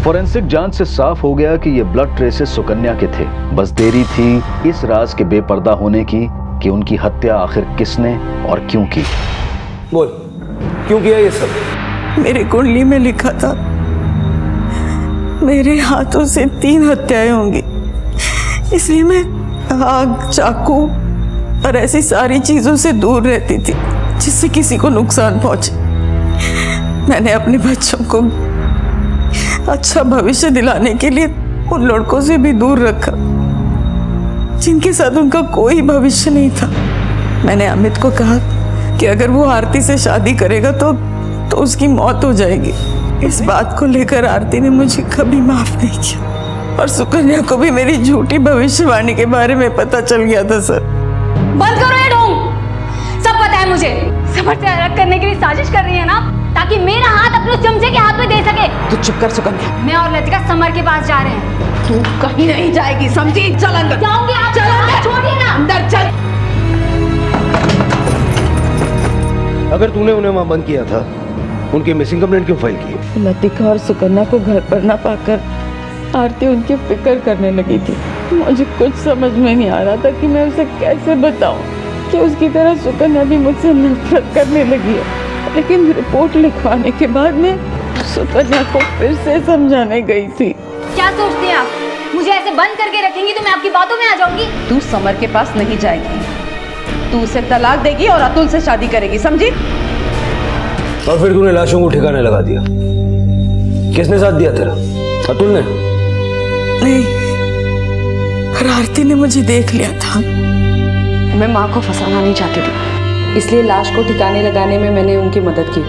फोरेंसिक जांच से साफ हो गया कि ये ब्लड ट्रेसेस सुकन्या के थे। बस देरी थी इस राज के बेपर्दा होने की कि उनकी हत्या आखिर किसने और क्यों की। बोल, क्यों किया ये सब? मेरी कुंडली में लिखा था मेरे हाथों से 3 हत्याएं होंगी, इसलिए मैं आग, चाकू और ऐसी सारी चीजों से दूर रहती थी जिससे किसी को नुकसान पहुंचे। मैंने अपने बच्चों को अच्छा भविष्य दिलाने के लिए उन लड़कों से भी दूर रखा जिनके साथ उनका कोई भविष्य नहीं था। मैंने अमित को कहा कि अगर वो आरती से शादी करेगा तो उसकी मौत हो जाएगी। इस बात को लेकर आरती ने मुझे कभी माफ नहीं किया और सुकन्या को भी मेरी झूठी भविष्यवाणी के बारे में पता चल गया था। सर, बंद करो ये ढोंग। सब पता है मुझे। समर से अलग करने के लिए साजिश कर रही है ना, ताकि मेरा हाथ अपने चमचे के हाथ में दे सके। तू चुप कर सुकन्या। मैं और लतिका समर के पास जा रहे हैं। तू कहीं नहीं जाएगी, समझी? चल अंदर। जाऊंगी आप। चल अंदर। छोड़िए ना। अंदर चल। अगर तूने उन्हें वहां बंद किया था, उनकी मिसिंग कंप्लेंट क्यों फाइल की? लतिका और सुकन्या को घर पर ना पाकर आरती उनकी फिक्र करने लगी थी। मुझे कुछ समझ में नहीं आ रहा था कि मैं उसे कैसे बताऊं कि उसकी तरह सुकन्या भी मुझसे नफरत करने लगी है। लेकिन रिपोर्ट लिखवाने के बाद मैं सुकन्या को फिर से समझाने गई थी। क्या सोचते हैं आप? मुझे ऐसे बंद करके रखेंगी तो मैं आपकी बातों में आ जाऊंगी? तू समर के पास नहीं जाएगी, तू उसे तलाक देगी और अतुल से शादी करेगी, समझी? और फिर तूने लाशों को ठिकाने लगा दिया। किसने साथ दिया तेरा? अतुल ने? नहीं, आरती ने मुझे देख लिया था। मैं माँ को फंसाना नहीं चाहती थी, इसलिए लाश को ठिकाने लगाने में मैंने उनकी मदद की।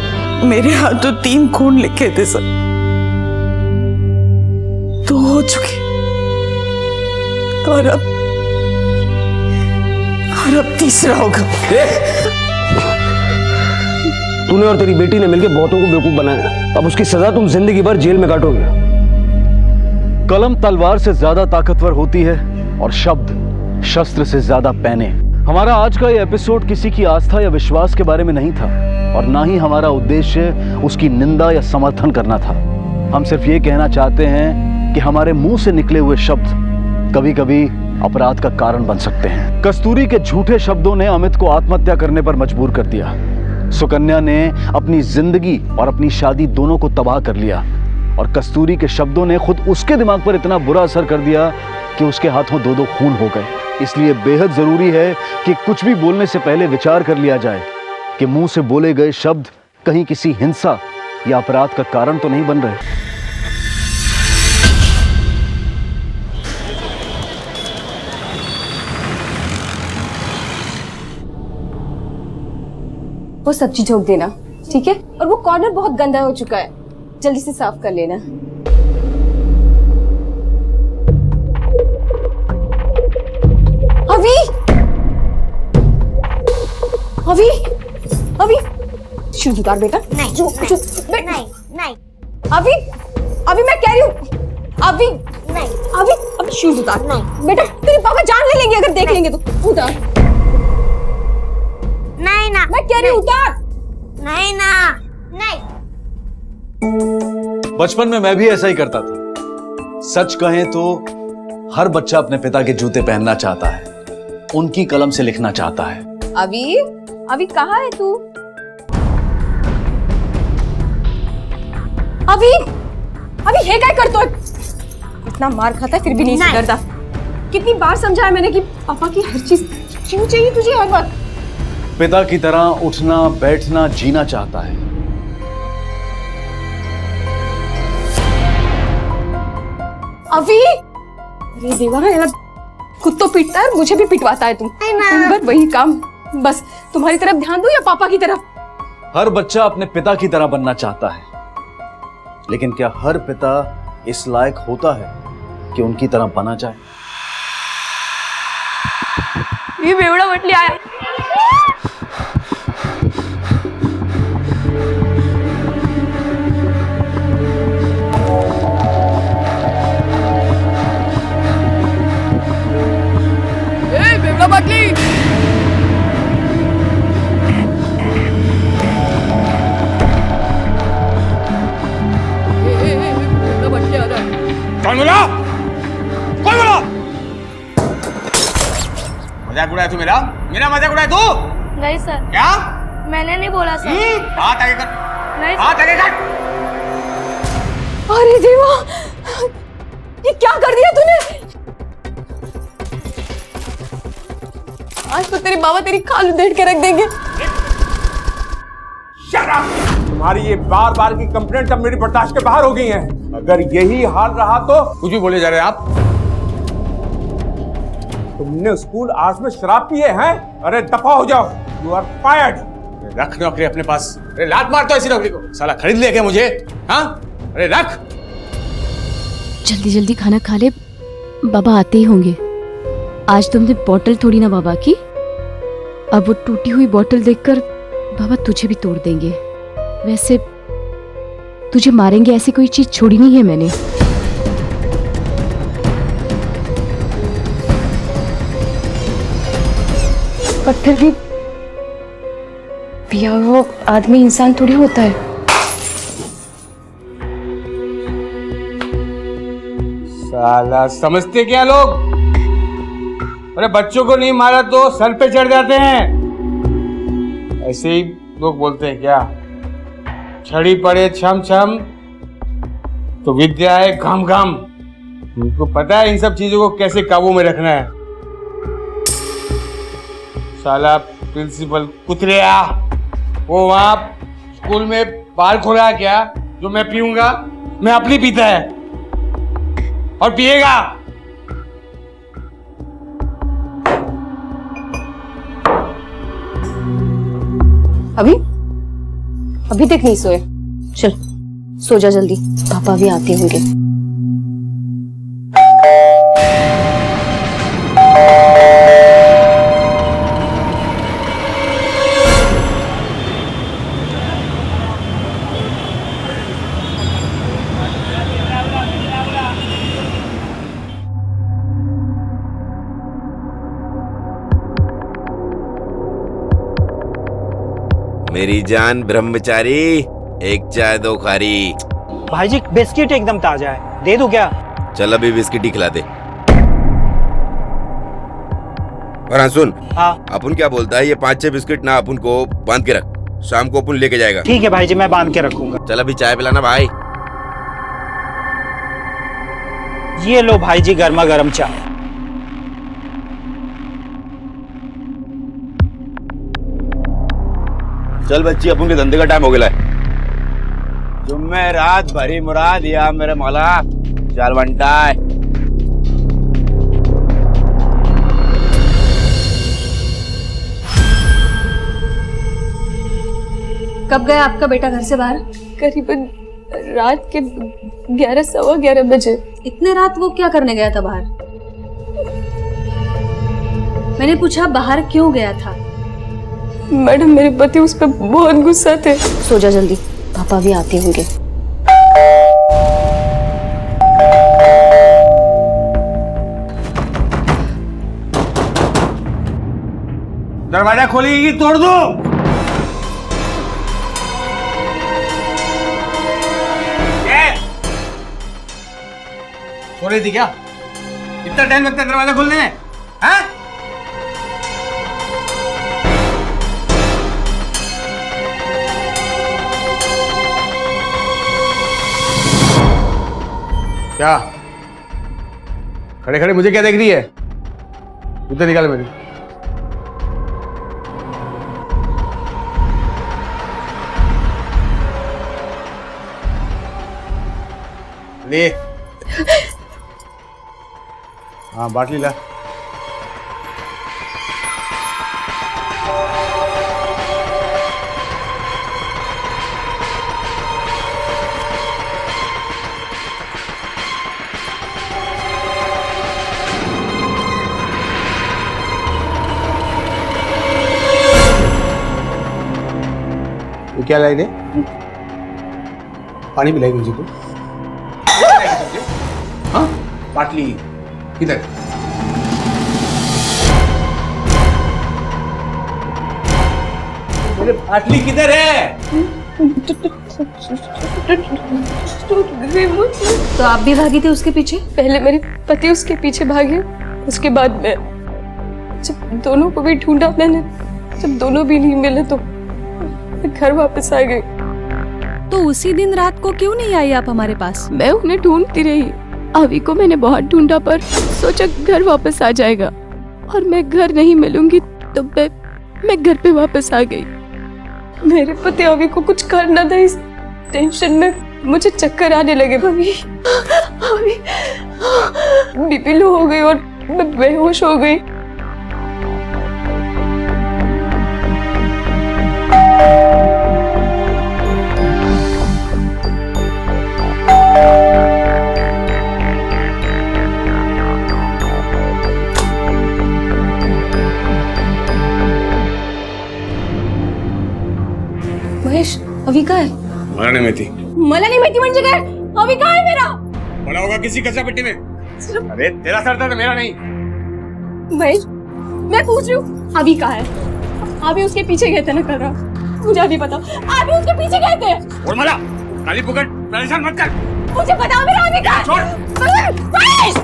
मेरे हाथों 3 खून लिखे थे सर, 2 हो चुके और अब तीसरा होगा। तूने और तेरी बेटी ने मिलकर बहुतों को बेवकूफ बनाया। अब उसकी सजा तुम जिंदगी भर जेल में काटोगे। कलम तलवार से ज्यादा ताकतवर होती है और शब्द शस्त्र से ज्यादा पैने। हमारा आज का ये एपिसोड किसी की आस्था या विश्वास के बारे में नहीं था और ना ही हमारा उद्देश्य उसकी निंदा या समर्थन करना था। हम सिर्फ ये कहना चाहते हैं कि हमारे मुंह से निकले हुए शब्द कभी कभी अपराध का कारण बन सकते हैं। कस्तूरी के झूठे शब्दों ने अमित को आत्महत्या करने पर मजबूर कर दिया। सुकन्या ने अपनी जिंदगी और अपनी शादी दोनों को तबाह कर लिया और कस्तूरी के शब्दों ने खुद उसके दिमाग पर इतना बुरा असर कर दिया कि उसके हाथों 2-2 खून हो गए। इसलिए बेहद जरूरी है कि कुछ भी बोलने से पहले विचार कर लिया जाए कि मुंह से बोले गए शब्द कहीं किसी हिंसा या अपराध का कारण तो नहीं बन रहे। वो सब्जी झोंक देना, ठीक है? और वो कॉर्नर बहुत गंदा हो चुका है, जल्दी से साफ कर लेना। अभी अभी अभी शूज उतार बेटा। नहीं, नहीं। अभी अभी मैं कह रही हूँ, अभी नहीं, अभी शूज उतार। नहीं बेटा, तेरे पापा जान ले लेंगे अगर देख लेंगे तो। उतार। नहीं ना, मैं कह रही हूँ उतार। नहीं ना, नहीं। बचपन में मैं भी ऐसा ही करता था। सच कहें तो हर बच्चा अपने पिता के जूते पहनना चाहता है, उनकी कलम से लिखना चाहता है। अभी कहाँ है तू? अभी है क्या करतो? इतना मार खाता है फिर भी नहीं सुधरता। कितनी बार समझाया मैंने कि पापा की हर चीज क्यों चाहिए तुझे हर वक्त? पिता की तरह उठना बैठना जीना चाहता है। अभी ये देवा यार, खुद तो पीटता है, मुझे भी पिटवाता है। तुम दिन भर वही काम। बस तुम्हारी तरफ ध्यान दो या पापा की तरफ? हर बच्चा अपने पिता की तरह बनना चाहता है, लेकिन क्या हर पिता इस लायक होता है कि उनकी तरह बना जाए? ये बेवड़ा मटली आया। बेवड़ा मटली। कौन बोला? कौन बोला? मजाक उड़ाया तू मेरा? मेरा मजाक उड़ाया तू? नहीं सर। क्या? मैंने नहीं बोला सर। हाथ आगे कर। नहीं हाथ आगे कर। अरे देवा, ये क्या कर दिया तूने? आज तो तेरे बाबा तेरी खाल उधेड़ के रख देंगे। तुम्हारी ये बार बार की कंप्लेंट अब मेरी बर्दाश्त के बाहर हो गई है। अगर यही हाल रहा तो कुछ भी बोले जा रहे हैं आप? तुमने स्कूल आज में शराब पिए हैं? अरे दफा हो जाओ, यू आर फायर्ड। रख नौकरी अपने पास। अरे लात मार दो ऐसी नौकरी को। साला खरीद लिया क्या मुझे? हाँ, अरे रख। जल्दी जल्दी खाना खा ले, बाबा आते ही होंगे। आज तुमने बोतल तोड़ी ना बाबा की, अब वो टूटी हुई बोतल देखकर बाबा तुझे भी तोड़ देंगे। वैसे तुझे मारेंगे ऐसी कोई चीज छोड़ी नहीं है मैंने। पर फिर भी पिया वो आदमी इंसान थोड़ी होता है। साला समझते क्या लोग? अरे बच्चों को नहीं मारा तो सर पे चढ़ जाते हैं, ऐसे ही लोग बोलते हैं क्या? छड़ी पड़े छम छम तो विद्या है घम घम। उनको पता है इन सब चीजों को कैसे काबू में रखना है। साला प्रिंसिपल कुतरिया, वो वहां स्कूल में बार खोला है क्या जो मैं पीऊंगा? मैं अपनी पीता है और पिएगा। अभी तक नहीं सोए? चल सो जा जल्दी, पापा भी आते होंगे। मेरी जान ब्रह्मचारी, एक चाय दो खारी। भाई जी बिस्किट एकदम ताजा है, दे दूं क्या? चल अभी बिस्किट ही खिला दे। और हाँ सुन, अपन क्या बोलता है, ये 5-6 बिस्किट ना अपन को बांध के रख, शाम को अपन लेके जाएगा। ठीक है भाई जी, मैं बांध के रखूंगा। चल अभी चाय पिलाना भाई। ये लो भाई जी गर्मा गर्म चाय। चल बच्ची, अपन के धंधे का टाइम हो गया है। जुम्मे रात भरी मुराद या मेरे मौला। चल बंटा। कब गया आपका बेटा घर से बाहर? करीबन रात के 11 सवा 11 बजे। इतने रात वो क्या करने गया था बाहर? मैंने पूछा बाहर क्यों गया था? मैडम मेरे पति उस पर बहुत गुस्सा थे। सो जा जल्दी, पापा भी आते होंगे। दरवाजा खोलेगी तोड़ दो। सो रही थी क्या? इतना टाइम लगता है दरवाजा खोलने में? हाँ? क्या खड़े खड़े मुझे क्या देख रही है? उधर निकाल मेरी। ले। हाँ बाटली ला। ये क्या लाई रे? पानी पिलाई मुझे तू? हाँ? बाटली किधर? मेरे बाटली किधर है? तो आप भी भागी थे उसके पीछे? पहले मेरे पति उसके पीछे भागे, उसके बाद मैं। जब दोनों को भी ढूंढा मैंने, जब दोनों भी नहीं मिले तो मैं घर वापस आ गई। तो उसी दिन रात को क्यों नहीं आई आप हमारे पास? मैं उन्हें ढूंढती रही। अभी को मैंने बहुत ढूंढा पर सोचा घर वापस आ जाएगा और मैं घर नहीं मिलूंगी तो मैं घर पे वापस आ गई। मेरे पति अभी को कुछ करना था, इस टेंशन में मुझे चक्कर आने लगे। अभी बीपी लो हो गई और मैं बेहोश हो गई। महेश, अभी कहाँ है? मला नहीं माहिती। मला नहीं माहिती म्हणजे काय? अभी कहाँ है मेरा? पड़ा होगा किसी कचरा पेटी में। अरे तेरा सर दर्द मेरा नहीं। महेश, मैं पूछ रही हूँ अभी कहाँ है? अभी उसके पीछे गए थे ना कल रात, मुझे अभी बताओ। अभी उसके पीछे गए थे। और मला काली पुकट परेशान मत कर। मुझे बताओ मेरा अभी कहाँ है? महेश!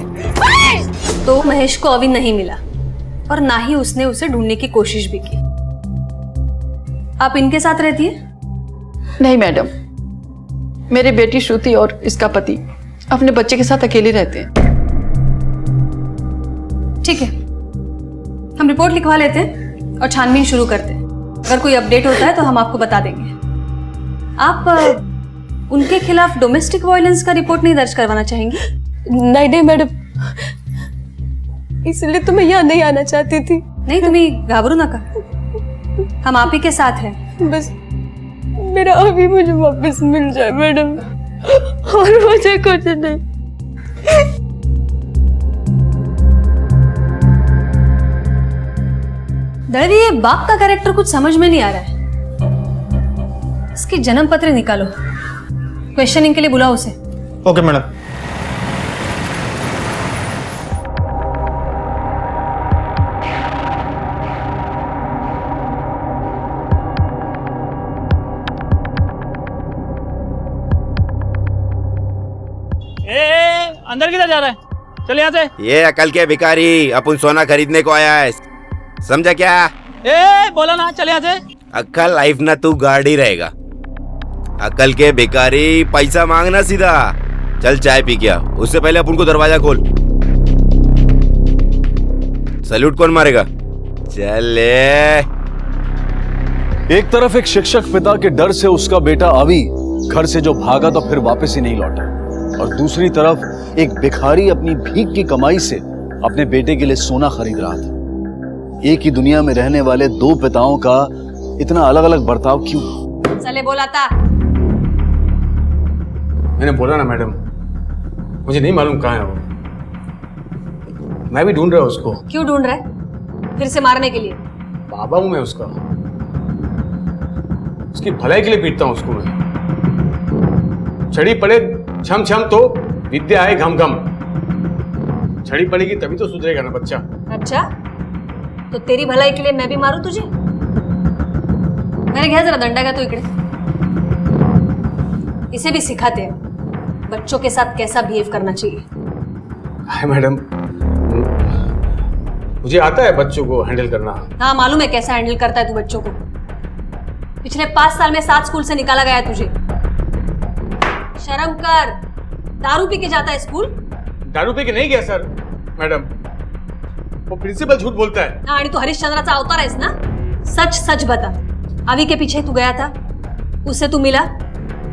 तो महेश को अभी नहीं मिला और ना ही उसने उसे ढूंढने की कोशिश भी की। आप इनके साथ रहती है? नहीं मैडम, मेरी बेटी श्रुति और इसका पति अपने बच्चे के साथ अकेले रहते हैं। ठीक है, हम रिपोर्ट लिखवा लेते हैं और छानबीन शुरू करते हैं। अगर कोई अपडेट होता है तो हम आपको बता देंगे। आप उनके खिलाफ डोमेस्टिक वायलेंस का रिपोर्ट नहीं दर्ज करवाना चाहेंगी? नहीं मैडम, इसलिए तो मैं यहाँ नहीं आना चाहती थी। नहीं, तुम्हें घाबरू ना का, हम आप ही के साथ हैं। बस मेरा अभी मुझे वापस मिल जाए मैडम, और मुझे कुछ नहीं। दर्द, ये बाप का कैरेक्टर कुछ समझ में नहीं आ रहा है। इसकी जन्म पत्र निकालो, क्वेश्चनिंग के लिए बुलाओ उसे। Okay madam. अंदर किधर जा रहा है? चल यहाँ से। ये अकल के भिखारी अपन सोना खरीदने को आया है, समझा क्या? ए बोला ना, चल यहाँ से। अक्कल लाइफ ना तू गाड़ी रहेगा। अकल के भिखारी, पैसा मांगना सीधा। चल चाय पी के आ, उससे पहले अपन को दरवाजा खोल। सैल्यूट कौन मारेगा? चल ले। एक तरफ एक शिक्षक पिता के डर से उसका बेटा अवी घर से जो भागा तो फिर वापस ही नहीं लौटा, और दूसरी तरफ एक भिखारी अपनी भीख की कमाई से अपने बेटे के लिए सोना खरीद रहा था। एक ही दुनिया में रहने वाले दो पिताओं का इतना अलग अलग बर्ताव क्यों? चले बोला था। मैंने बोला ना मैडम, मुझे नहीं मालूम कहाँ है वो। मैं भी ढूंढ रहा हूँ उसको। क्यों ढूंढ रहा है? फिर से मारने के लिए? बाबा हूँ मैं उसका, उसकी भलाई के लिए पीटता हूँ उसको मैं। छड़ी पड़े छम छम तो विद्या आए घम घम। छड़ी पड़ेगी तभी तो सुधरेगा ना बच्चा। अच्छा, तो तेरी भलाई के लिए मैं भी मारूं तुझे? मैंने घ्या जरा दंडा का तो इकडे। इसे भी सिखाते हैं बच्चों के साथ कैसा बिहेव करना चाहिए। हाय मैडम, मुझे आता है बच्चों को हैंडल करना। हाँ मालूम है कैसा हैंडल करता है तू बच्चों को। पिछले 5 साल में 7 स्कूल से निकाला गया है तुझे। शर्म कर, दारू पी के जाता है स्कूल? दारू पी के नहीं गया सर मैडम, वो प्रिंसिपल झूठ बोलता है। हाँ, आणि तू हरिश्चंद्राचा अवतार आहेस ना? सच सच बता, अवी के पीछे तू गया था, उससे तू मिला,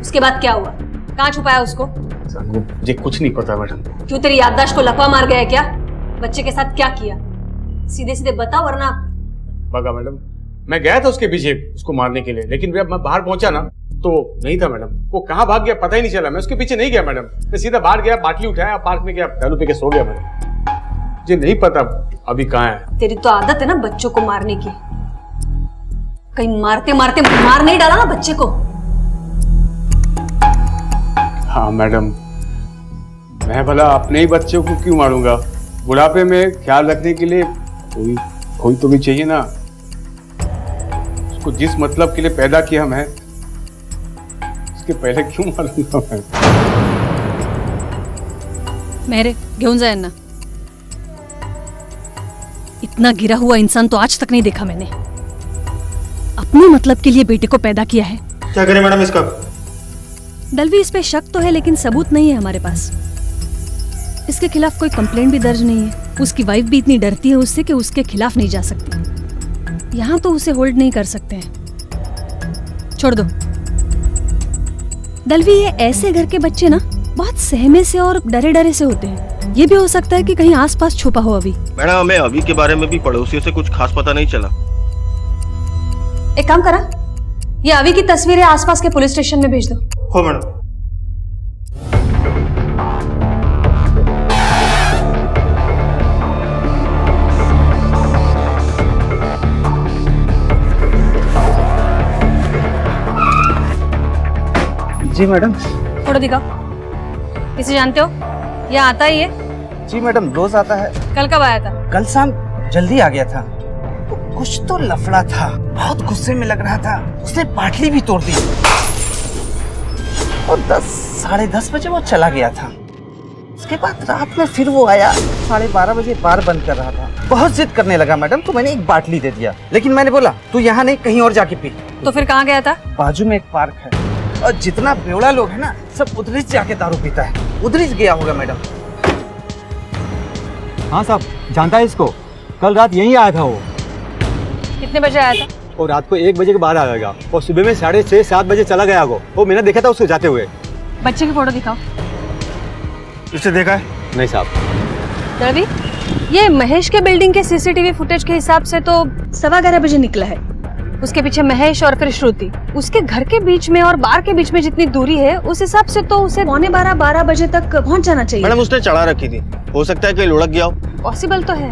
उसके बाद क्या हुआ? कहाँ छुपाया उसको? मुझे कुछ नहीं पता मैडम। क्यों, तेरी याददाश्त को लकवा मार गया है क्या? बच्चे के साथ क्या किया सीधे सीधे बता, वरना। बगा मैडम, मैं गया था उसके पीछे उसको मारने के लिए, लेकिन जब मैं बाहर पहुंचा ना तो नहीं था मैडम। वो कहाँ भाग गया पता ही नहीं चला। मैं उसके पीछे नहीं गया मैडम, मैं सीधा बाहर गया, बाटली उठाया, पार्क में गया, दारू पी के सो गया मैडम। मुझे नहीं पता अभी कहाँ है। तेरी तो आदत है ना बच्चों को मारने की, कहीं मारते मारते मार नहीं डाला ना बच्चे को? हाँ मैडम, मैं भला अपने ही बच्चों को क्यों मारूंगा? बुढ़ापे में ख्याल रखने के लिए कोई तो भी चाहिए ना। उसको जिस मतलब के लिए पैदा किया मैं, उसके पहले क्यों मारूंगा मैं? मेरे घेऊन जाए ना, इतना गिरा हुआ इंसान तो आज तक नहीं देखा मैंने। अपने मतलब के लिए बेटे को पैदा किया है। क्या करें मैडम इसका? दलवी, इस पे शक तो है लेकिन सबूत नहीं है हमारे पास। इसके खिलाफ कोई कंप्लेंट भी दर्ज नहीं है। उसकी वाइफ भी इतनी डरती है उससे कि उसके खिलाफ नहीं जा सकती। यहाँ तो उसे होल्ड नहीं कर सकते हैं। छोड़ दो दलवी, ये ऐसे घर के बच्चे ना बहुत सहमे से और डरे डरे से होते हैं। ये भी हो सकता है कि कहीं आसपास छुपा हो अभी। मैडम, हमें अभी के बारे में भी पड़ोसियों से कुछ खास पता नहीं चला। एक काम करा, ये अभी की तस्वीरें आसपास के पुलिस स्टेशन में भेज दो। हो मैडम। जी मैडम। फोटो दिखाओ। इसे जानते हो? ये आता ही है? जी मैडम, रोज आता है। कल कब आया था? कल शाम जल्दी आ गया था। तो कुछ तो लफड़ा था, बहुत गुस्से में लग रहा था। उसने पाटली भी तोड़ दी और 10-10:30 बजे वो चला गया था। उसके बाद रात में फिर वो आया, 12:30 बजे बार बंद कर रहा था। बहुत जिद करने लगा मैडम, तो मैंने एक बाटली दे दिया। लेकिन मैंने बोला तू यहाँ नहीं, कहीं और जाके पी। तो फिर कहाँ गया था? बाजू में एक पार्क है और जितना बेवड़ा लोग है ना, सब उधर ही जाके दारू पीता है। उधर ही गया होगा मैडम। हाँ साहब, जानता है इसको। कल रात यहीं आया था वो। कितने बजे आया था? और रात को 1 बजे के बाद आएगा और सुबह में 6:30-7 बजे चला गया वो मैंने देखा था उसको जाते हुए। बच्चे की फोटो दिखाओ। इसे देखा है? नहीं साहब। रवि, ये महेश के बिल्डिंग के सीसीटीवी फुटेज के हिसाब से तो 11:15 बजे निकला है। उसके पीछे महेश और फिर श्रुति। उसके घर के बीच में और बार के बीच में जितनी दूरी है, उस हिसाब से तो उसे 11:45-12 बजे तक पहुंच जाना चाहिए। मैडम, उसने चढ़ा रखी थी, हो सकता है कि लुढ़क गया हो। पॉसिबल तो है,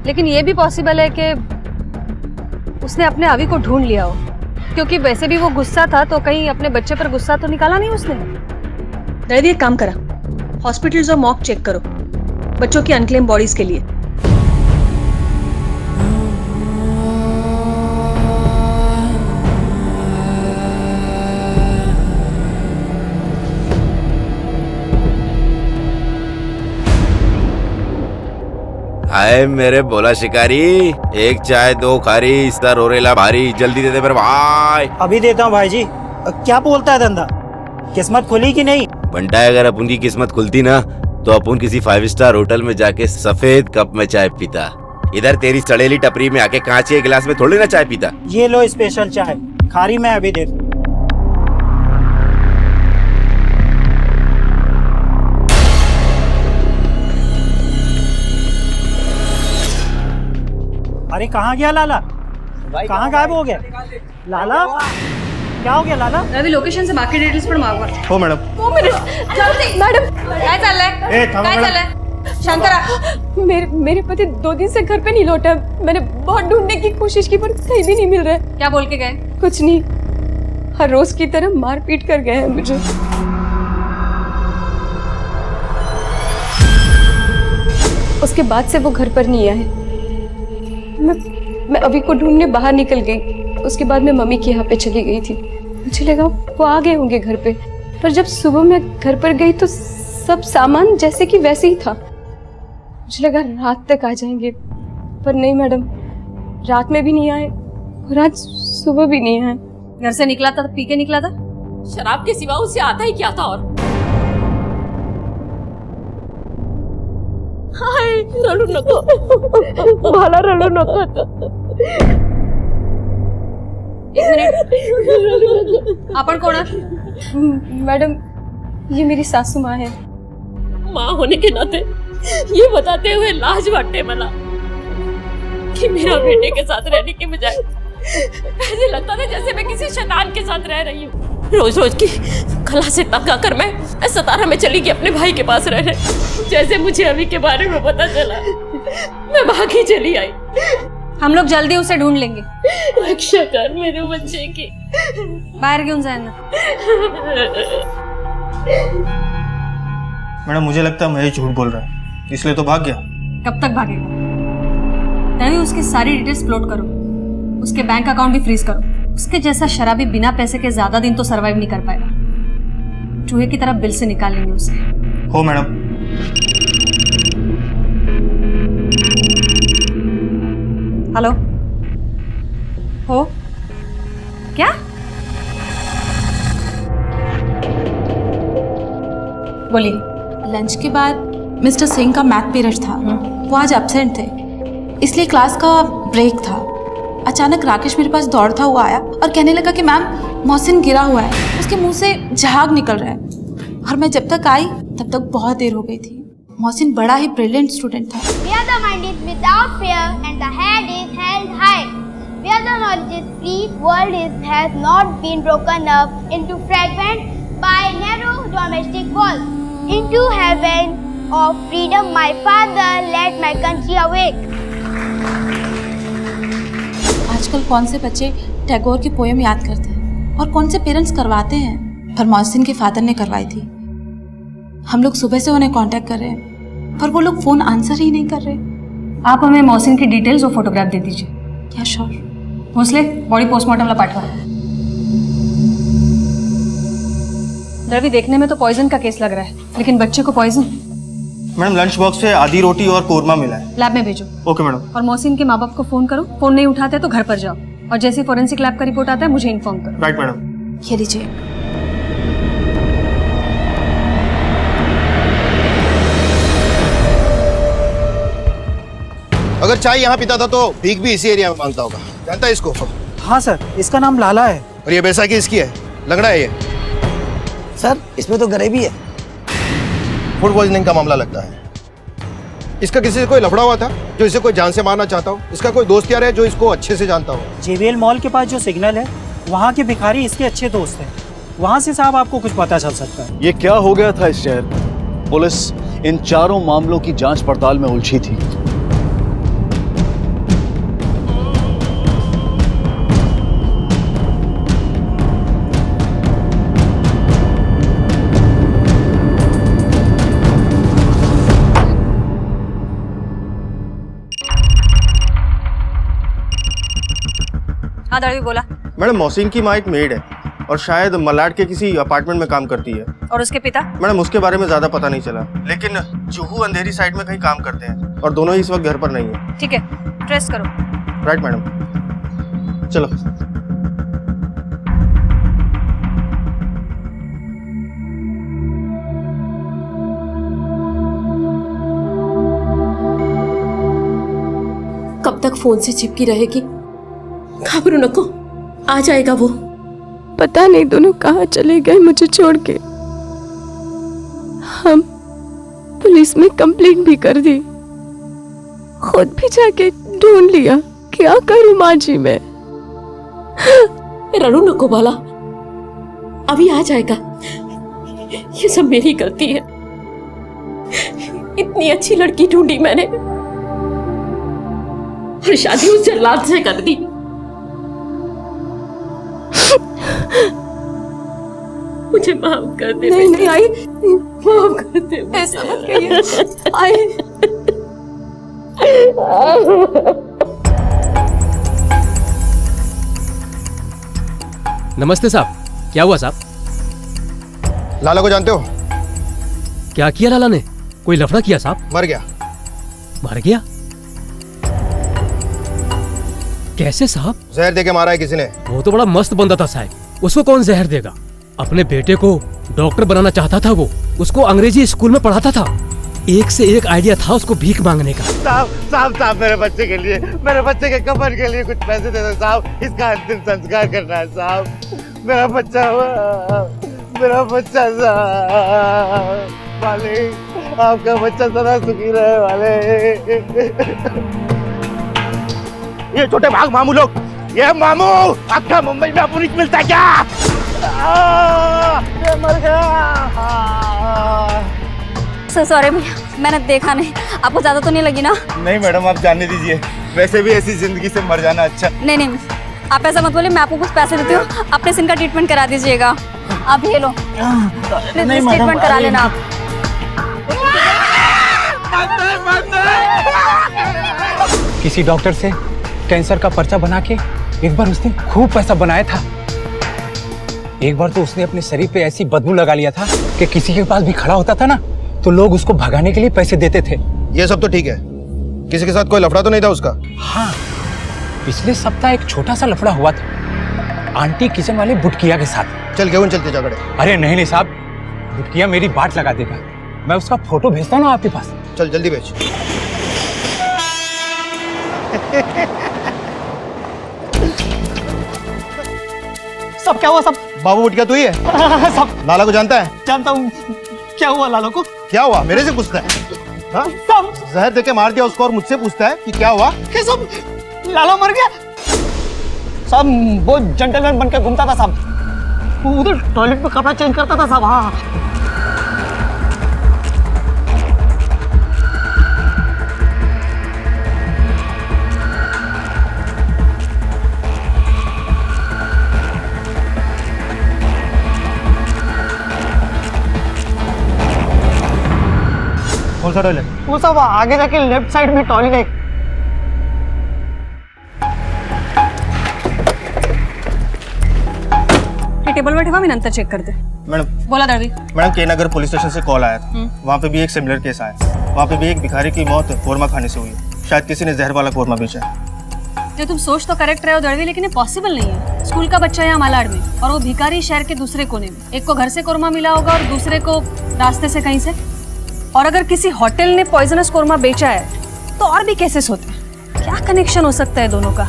लेकिन ये भी पॉसिबल है कि उसने अपने अवी को ढूंढ लिया हो, क्योंकि वैसे भी वो गुस्सा था, तो कहीं अपने बच्चे पर गुस्सा तो निकाला नहीं उसने। दर्दी, एक काम करा, हॉस्पिटल्स और मॉक चेक करो बच्चों की अनक्लेम बॉडीज के लिए। आए मेरे बोला शिकारी, एक चाय 2 खारी, इसका रोरेला भारी, जल्दी दे दे मेरे भाई। अभी देता हूँ भाई जी। क्या बोलता है धंधा, किस्मत खुली कि नहीं? बंटा, अगर अपन की किस्मत खुलती ना तो अपन किसी 5 स्टार होटल में जाके सफेद कप में चाय पीता। इधर तेरी सड़ेली टपरी में आके कांच के गिलास में थोड़ी ना चाय पीता। ये लो स्पेशल चाय, खारी मैं अभी दे दूं। अरे कहाँ गया लाला? कहाँ गायब हो गया लाला? क्या हो गया लाला? रवि, लोकेशन से बाकी डिटेल्स पण मागवा। हो मैडम। 2 मिनिट मैडम, काय चाललंय? काय चाललंय? शांतरा, मेरे पति 2 दिन से घर पे नहीं लौटा। मैंने बहुत ढूंढने की कोशिश की पर कहीं भी नहीं मिल रहा है। क्या बोल के गए? कुछ नहीं, हर रोज की तरह मार पीट कर गए हैं मुझे। उसके बाद से वो घर पर नहीं आए। मैं अभी को ढूंढने बाहर निकल गई। उसके बाद मैं मम्मी के यहाँ पे चली गई थी। मुझे लगा वो आ गए होंगे घर पे, पर जब सुबह मैं घर पर गई तो सब सामान जैसे कि वैसे ही था। मुझे लगा रात तक आ जाएंगे, पर नहीं मैडम, रात में भी नहीं आए और आज सुबह भी नहीं आए। घर से निकला था तो पी के निकला था? शराब के सिवा उसे आता ही क्या था? और हाय, रडू नको, मला रडू नको। एक मिनिट, आपण कोण आहात? मैडम, ये मेरी सासू माँ है। माँ होने के नाते ये बताते हुए लाज बांटने वाला कि मेरा बेटे के साथ रहने के बजाय ऐसे लगता था जैसे मैं किसी शैतान के साथ रह रही हूँ। रोज रोज की कला से तंग आकर मैं सतारा में चली गई अपने भाई के पास रहने। जैसे मुझे अभी के बारे में पता चला मैं भागी चली आई। हम लोग जल्दी उसे ढूंढ लेंगे। रक्षा कर मेरे बच्चे की। बाहर क्यों जाना? मैडम मुझे लगता है महेश झूठ बोल रहा है, इसलिए तो भाग गया। कब तक भागेगा? तभी उसकी सारी डिटेल्स अपलोड करो, उसके बैंक अकाउंट भी फ्रीज करो। उसके जैसा शराबी बिना पैसे के ज्यादा दिन तो सरवाइव नहीं कर पाएगा। चूहे की तरह बिल से निकाल लेंगे उसे। हो मैडम। हेलो, हो क्या? बोलिए। लंच के बाद मिस्टर सिंह का मैथ पीरियड था, वो आज एब्सेंट थे, इसलिए क्लास का ब्रेक था। अचानक राकेश मेरे पास दौड़ता हुआ आया और कहने लगा कि मैम मोहसिन गिरा हुआ है, उसके मुंह से झाग निकल रहा है। और मैं जब तक आई तब तक बहुत देर हो गई थी। मोहसिन बड़ा ही ब्रिलियंट स्टूडेंट था। Where the mind is without fear and the head is held high, where the knowledge is free, world has not been broken up into fragments by narrow domestic walls. Into heaven of freedom, my father led my country awake. आजकल कौन से बच्चे टैगोर की पोएम याद करते हैं और कौन से पेरेंट्स करवाते हैं, पर मोहसिन के फादर ने करवाई थी। हम लोग सुबह से उन्हें कांटेक्ट कर रहे हैं पर वो लोग फोन आंसर ही नहीं कर रहे। आप हमें मोहसिन की डिटेल्स और फोटोग्राफ दे दीजिए। क्या श्योर? भोसले बॉडी पोस्टमार्टम ला पाठवा। रवि, देखने में तो पॉइजन का केस लग रहा है, लेकिन बच्चे को पॉइजन? मैडम लंच बॉक्स से आधी रोटी और कोरमा मिला है। लैब में भेजो। Okay madam. और मोहसिन के माँ बाप को फोन करो, फोन नहीं उठाते तो घर पर जाओ और जैसे फोरेंसिक लैब का रिपोर्ट आता है मुझे इन्फॉर्म करो। Right madam. ये लीजिए। अगर चाय यहाँ पीता था तो भीख भी इसी एरिया में मांगता होगा। जानता है इसको? हाँ सर, इसका नाम लाला है। और ये बैसाखी इसकी है, लंगड़ा है ये। सर इसमें तो गरीबी है। फूड पॉइजनिंग का मामला लगता है। इसका किसी से कोई लफड़ा हुआ था जो इसे कोई जान से मारना चाहता हो? इसका कोई दोस्त यार है जो इसको अच्छे से जानता हो? जेवीएल मॉल के पास जो सिग्नल है वहाँ के भिखारी इसके अच्छे दोस्त हैं। वहाँ से साहब आपको कुछ पता चल सकता है। ये क्या हो गया था इस शहर में? पुलिस इन चारों मामलों की जांच पड़ताल में उलझी थी। हाँ दड़वी बोला। मैडम मोहसिन की माँ एक मेड है और शायद मलाड के किसी अपार्टमेंट में काम करती है। और उसके पिता? मैडम उसके बारे में ज्यादा पता नहीं चला, लेकिन जुहू अंधेरी साइड में कहीं काम करते हैं और दोनों ही इस वक्त घर पर नहीं है। ठीक है, ट्रेस करो। राइट मैडम, चलो। कब तक फोन से चिपकी रहेगी? घबरो नको, आ जाएगा वो। पता नहीं दोनों कहाँ चले गए मुझे छोड़ के। हम पुलिस में कंप्लेंट भी कर दी, खुद भी जाके ढूंढ लिया। क्या करूं माँ जी मैं? रणु नको बाला, अभी आ जाएगा। ये सब मेरी गलती है। इतनी अच्छी लड़की ढूंढी मैंने और शादी उस जल्लाद से कर दी। मुझे माफ कर दे। नहीं नहीं आई, माफ कर दे। ऐसा मत कहिए। आई नमस्ते साहब, क्या हुआ साहब? लाला को जानते हो? क्या किया लाला ने? कोई लफड़ा किया साहब? मर गया। मर गया? कैसे साहब? जहर देके मारा है किसी ने। वो तो बड़ा मस्त बंदा था साहब, उसको कौन जहर देगा? अपने बेटे को डॉक्टर बनाना चाहता था वो, उसको अंग्रेजी स्कूल में पढ़ाता था। एक से एक आइडिया था उसको भीख मांगने का। साहब साहब साहब, मेरे बच्चे के लिए, मेरे बच्चे के कफन के लिए कुछ पैसे दे दो साहब। इसका अंतिम संस्कार करना है साहब। मेरा बच्चा हुआ, मेरा बच्चा साहब, मालिक आपका बच्चा सदा सुखी रहे वाले। ये छोटे भाग मामू लोग, ये मामू आपका मुंबई में पुलिस मिलता है क्या? ये मर गया। सॉरी भैया, मैंने देखा नहीं। आपको ज्यादा तो नहीं लगी ना? नहीं मैडम, आप जाने दीजिए, वैसे भी ऐसी जिंदगी से मर जाना अच्छा। नहीं नहीं, आप ऐसा मत बोलिए, मैं आपको कुछ पैसे देती हूँ, अपने सिन का ट्रीटमेंट करा दीजिएगा। आप ये लो, प्लीज ट्रीटमेंट करा लेना आप। किसी डॉक्टर से कैंसर का पर्चा बना के एक बार उसने खूब पैसा बनाया था। एक बार तो उसने अपने शरीर पे ऐसी बदबू लगा लिया था कि किसी के पास भी खड़ा होता था ना तो लोग उसको भगाने के लिए पैसे देते थे। ये सब तो ठीक है, किसी के साथ कोई लफड़ा तो नहीं था उसका? हाँ, पिछले सप्ताह एक छोटा सा लफड़ा हुआ था आंटी किचन वाले बुटकिया के साथ। चल क्यों चलते झगड़े? अरे नहीं नहीं साहब, बुटकिया मेरी बाट लगा देगा। मैं उसका फोटो भेजता हूँ ना आपके पास। चल जल्दी भेज। सब क्या हुआ सब? बाबू बुटकिया तू ही है? सब लाला को जानता है? जानता हूँ। क्या हुआ लाला को? क्या हुआ मेरे से पूछता है? हाँ? जहर देके मार दिया उसको और मुझसे पूछता है कि क्या हुआ? सब लाला मर गया साहब। वो जेंटलमैन बनकर घूमता था साहब, उधर टॉयलेट में कपड़ा चेंज करता था साहब। हाँ कौन सा टॉयलेट? वो सब आगे जाके लेफ्ट साइड में टॉयलेट है। टेबल पर ठेवा, मैं नंतर चेक करते। मैडम बोला दर्वी। मैडम के नगर पुलिस स्टेशन से कॉल आया था, वहाँ पे भी एक सिमिलर केस आया। वहाँ पे भी एक भिखारी की मौत कोरमा खाने से हुई है। शायद किसी ने जहर वाला कोरमा बेचा है। जो तुम सोच तो करेक्ट रहे हो दर्वी, लेकिन ये पॉसिबल नहीं है। स्कूल का बच्चा यहाँ मालाड में और वो भिखारी शहर के दूसरे कोने में। एक को घर से कोरमा मिला होगा और दूसरे को रास्ते से कहीं से। और अगर किसी होटल ने पॉइजनस कोरमा बेचा है तो और भी केसेस होते हैं। क्या कनेक्शन हो सकता है दोनों का?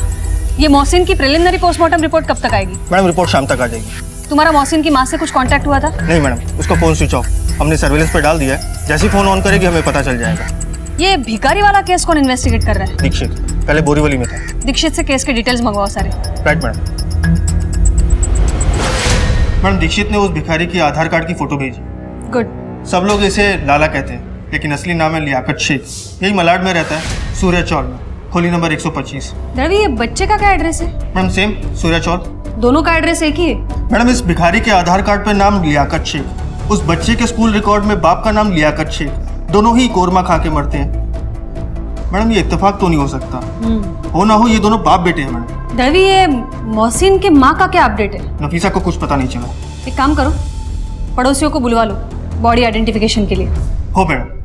ये मोहसिन की प्रिलिमिनरी पोस्टमार्टम रिपोर्ट कब तक आएगी? मैडम रिपोर्ट शाम तक आ जाएगी। तुम्हारा मोहसिन की माँ से कुछ कांटेक्ट हुआ था? नहीं मैडम, उसका फोन स्विच ऑफ। हमने सर्विलेंस पे डाल दिया है, जैसे ही फोन ऑन करेगी हमें पता चल जाएगा। ये भिखारी वाला केस कौन इन्वेस्टिगेट कर रहा है? दीक्षित, पहले बोरीवली में था। दीक्षित से केस के डिटेल्स मंगवाओ सारे। Right madam. मैडम दीक्षित ने उस भिखारी की आधार कार्ड की फोटो भेजी। गुड। सब लोग इसे लाला कहते हैं, लेकिन असली नाम है लियाकत शेख। यही मलाड में रहता है, सूर्य चौल में, खोली नंबर 125। दरवी, ये बच्चे का क्या एड्रेस है? मैडम सेम, सूर्य चौल। दोनों का एड्रेस एक ही है? मैडम इस भिखारी के आधार कार्ड पर नाम लियाकत शेख, उस बच्चे के स्कूल रिकॉर्ड में बाप का नाम लियाकत शेख। दोनों ही कोरमा खा के मरते हैं। मैडम ये इत्तेफाक तो नहीं हो सकता। हो ना हो ये दोनों बाप बेटे हैं मैडम। दरवी, ये मोहसिन के माँ का क्या अपडेट है? नफीसा को कुछ पता नहीं चला। एक काम करो, पड़ोसियों को बुलवा लो बॉडी आइडेंटिफिकेशन के लिए। हो मैडम।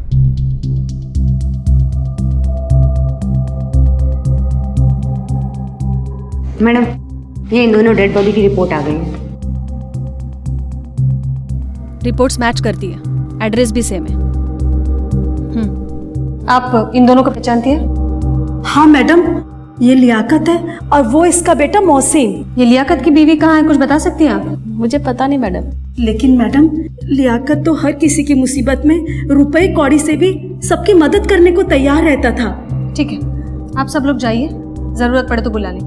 मैडम, ये इन दोनों डेड बॉडी की रिपोर्ट आ गई है। रिपोर्ट्स मैच करती है, एड्रेस भी सेम है। आप इन दोनों को पहचानती है? हाँ मैडम, ये लियाकत है और वो इसका बेटा मोहसिन। ये लियाकत की बीवी कहाँ है, कुछ बता सकती हैं आप? मुझे पता नहीं मैडम। लेकिन मैडम, लियाकत तो हर किसी की मुसीबत में रुपए कौड़ी से भी सबकी मदद करने को तैयार रहता था। ठीक है, आप सब लोग जाइए, जरूरत पड़े तो बुला लें।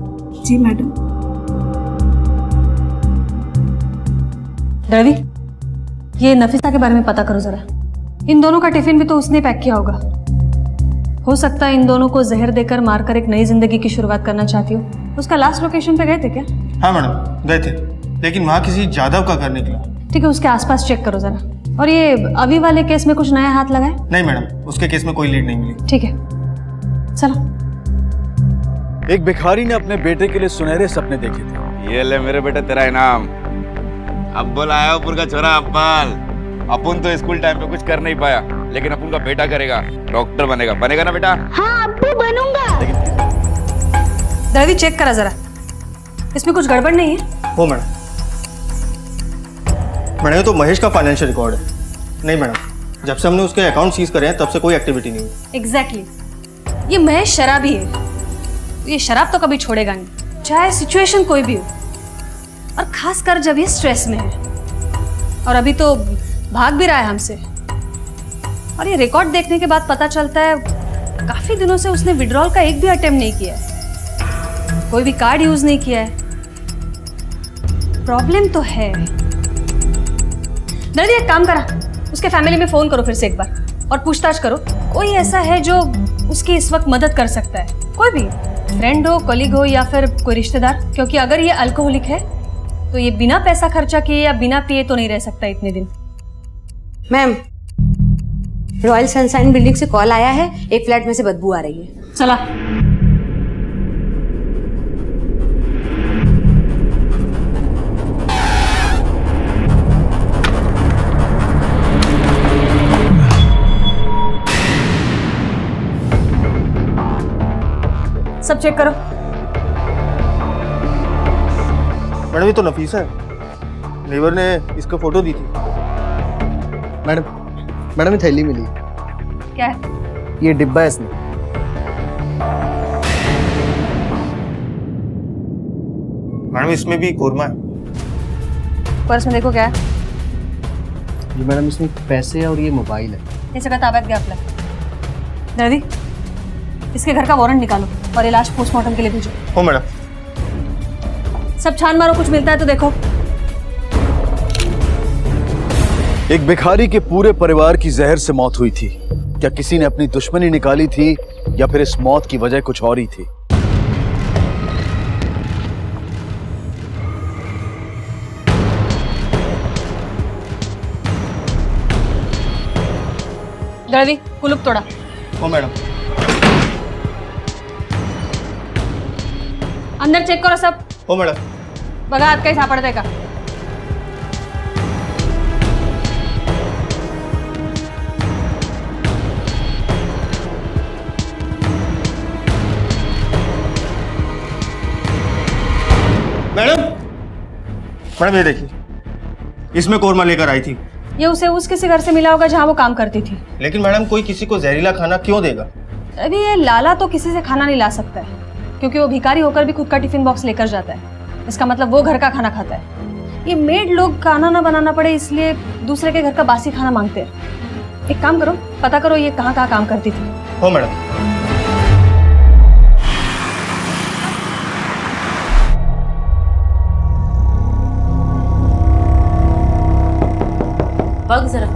जी मैडम। रवि, ये नफीसा के बारे में पता करो जरा। इन दोनों का टिफिन भी तो उसने पैक किया होगा। हो सकता है इन दोनों को जहर देकर मारकर एक नई जिंदगी की शुरुआत करना चाहती हो। उसका लास्ट लोकेशन पे गए थे क्या? हाँ मैडम गए थे, लेकिन वहाँ किसी जादव का घर निकला। ठीक है, उसके आसपास चेक करो जरा। और ये अभी वाले केस में कुछ नया हाथ लगाए? नहीं मैडम, उसके केस में कोई लीड नहीं मिली। ठीक है, चलो। एक भिखारी ने अपने बेटे के लिए सुनहरे सपने देखे थे। ये ले मेरे बेटे तेरा इनाम। अब्बुल आयापुर का छोरा अब्बाल। अपुन तो स्कूल टाइम पे कुछ कर नहीं पाया, लेकिन अपुन का बेटा करेगा, डॉक्टर बनेगा। बनेगा ना बेटा? हाँ अब्बू, बनूंगा। रवि, चेक करा जरा, इसमें कुछ गड़बड़ नहीं है? हो मैडम। मैडम तो महेश का फाइनेंशियल रिकॉर्ड है। नहीं मैडम, जब से हमने उसके अकाउंट सीज करे हैं तब से कोई एक्टिविटी नहीं हुई। एग्जैक्टली। ये महेश शराबी है। ये शराब तो कभी छोड़ेगा नहीं, चाहे सिचुएशन कोई भी हो, और खासकर जब ये स्ट्रेस में है। और अभी तो भाग भी रहा है हमसे। और ये रिकॉर्ड देखने के बाद पता चलता है काफी दिनों से उसने विड्रॉल का एक भी अटेम्प्ट नहीं किया है, कोई भी कार्ड यूज नहीं किया है। प्रॉब्लम तो है। दर्दी एक काम करा, उसके फैमिली में फोन करो फिर से एक बार और पूछताछ करो, कोई ऐसा है जो उसकी इस वक्त मदद कर सकता है, कोई भी फ्रेंड हो, कलीग हो या फिर कोई रिश्तेदार। क्योंकि अगर ये अल्कोहलिक है तो ये बिना पैसा खर्चा किए या बिना पिए तो नहीं रह सकता इतने दिन। मैम, रॉयल सनशाइन बिल्डिंग से कॉल आया है, एक फ्लैट में से बदबू आ रही है। चला। सब चेक करो। मैडम ये तो नफीसा है, नेबर ने इसका फोटो दी थी। मैडम ये थैली मिली। क्या है? ये डिब्बा है इसमें। मैडम इसमें भी कोरमा है। पर्स में देखो क्या है। ये मैडम इसमें पैसे और ये मोबाइल है। ये जगह ताबत गया अपना। दर्दी इसके घर का वारंट निकालो और इलाज पोस्टमार्टम के लिए भेजो। हो मैडम। सब छान मारो, कुछ मिलता है तो देखो। एक भिखारी के पूरे परिवार की जहर से मौत हुई थी। क्या किसी ने अपनी दुश्मनी निकाली थी या फिर इस मौत की वजह कुछ और ही थी? दर्दी कुलूप तोड़ा। हो मैडम। अंदर चेक करो सब। हो मैडम। बघा हात काही सापडतंय का? मैडम ये देखिए, इसमें कोरमा लेकर आई थी। ये उसे उस किसी घर से मिला होगा जहाँ वो काम करती थी। लेकिन मैडम कोई किसी को जहरीला खाना क्यों देगा? अभी ये लाला तो किसी से खाना नहीं ला सकता है, क्योंकि वो भिखारी होकर भी खुद का टिफिन बॉक्स लेकर जाता है। इसका मतलब वो घर का खाना खाता है। ये मेड लोग खाना ना बनाना पड़े इसलिए दूसरे के घर का बासी खाना मांगते हैं। एक काम करो, पता करो ये कहाँ काम करती थी। हो मैडम। बग जरा।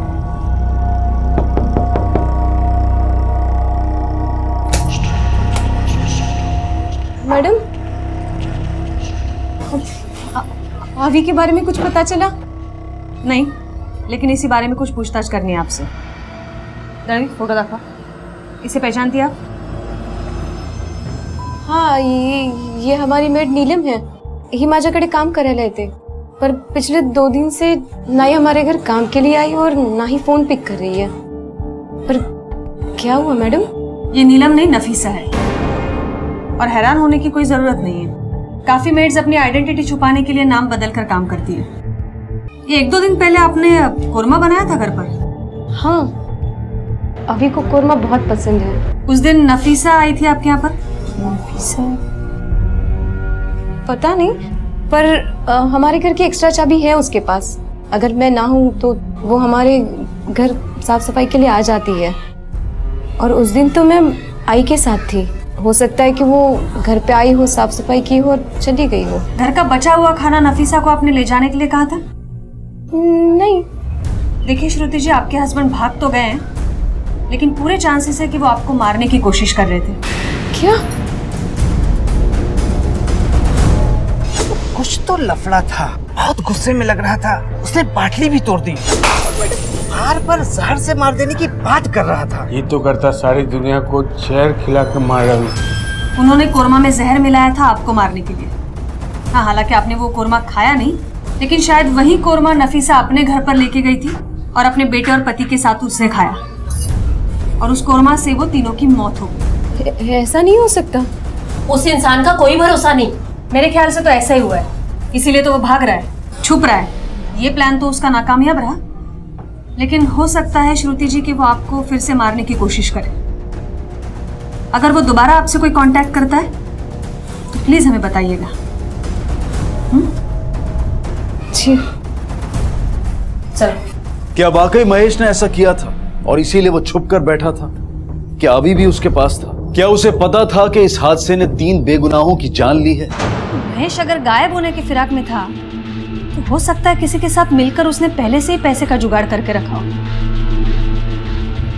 मैडम आवी के बारे में कुछ पता चला? नहीं, लेकिन इसी बारे में कुछ पूछताछ करनी है आपसे। दर्दी फोटो देखो। इसे पहचानती आप? हाँ, ये हमारी मेड नीलम है। ही माझ्याकडे काम करायला येते, पर पिछले 2 दिन से ना ही हमारे घर काम के लिए आई और ना ही फोन पिक कर रही है। पर क्या हुआ मैडम? ये नीलम नहीं, नफीसा है। और हैरान होने की कोई जरूरत नहीं है। काफी मेड्स अपनी आइडेंटिटी छुपाने के लिए नाम बदल कर काम करती है। ये 1-2 दिन पहले आपने कोरमा बनाया था घर पर। हाँ, अभी को कोरमा बहुत पसंद है। उस दिन नफीसा आई थी आपके यहाँ पर? नफीसा पता नहीं, पर हमारे घर की एक्स्ट्रा चाबी है उसके पास। अगर मैं ना हूँ तो वो हमारे घर साफ सफाई के लिए आ जाती है। और उस दिन तो मैं आई के साथ थी। हो सकता है कि वो घर पे आई हो, साफ सफाई की हो और चली गई हो। घर का बचा हुआ खाना नफीसा को आपने ले जाने के लिए कहा था? नहीं। देखिए श्रुति जी, आपके हस्बैंड भाग तो गए हैं, लेकिन पूरे चांसेस है कि वो आपको मारने की कोशिश कर रहे थे। क्या? कुछ तो लफड़ा था, बहुत गुस्से में लग रहा था। उसने बाटली भी तोड़ दी। हार पर जहर से मार देने की बात कर रहा था। ये तो करता सारी दुनिया को जहर खिला कर मार रहा हूँ। उन्होंने कोरमा में जहर मिलाया था आपको मारने के लिए। हाँ, हालांकि आपने वो कोरमा खाया नहीं, लेकिन शायद वही कोरमा नफीसा अपने घर पर लेके गई थी और अपने बेटे और पति के साथ उसने खाया, और उस कोरमा से वो तीनों की मौत हो गई। ऐसा नहीं हो सकता। उस इंसान का कोई भरोसा नहीं। मेरे ख्याल से तो ऐसा ही हुआ है, इसीलिए तो वो भाग रहा है, छुप रहा है। ये प्लान तो उसका नाकामयाब रहा, लेकिन हो सकता है श्रुति जी कि वो आपको फिर से मारने की कोशिश करे। अगर वो दोबारा आपसे कोई कांटेक्ट करता है तो प्लीज हमें बताइएगा। जी चलो। क्या वाकई महेश ने ऐसा किया था और इसीलिए वो छुप कर बैठा था? क्या अभी भी उसके पास था? क्या उसे पता था कि इस हादसे ने 3 बेगुनाहों की जान ली है? महेश अगर गायब होने की फिराक में था तो हो सकता है किसी के साथ मिलकर उसने पहले से ही पैसे का जुगाड़ करके रखा हो।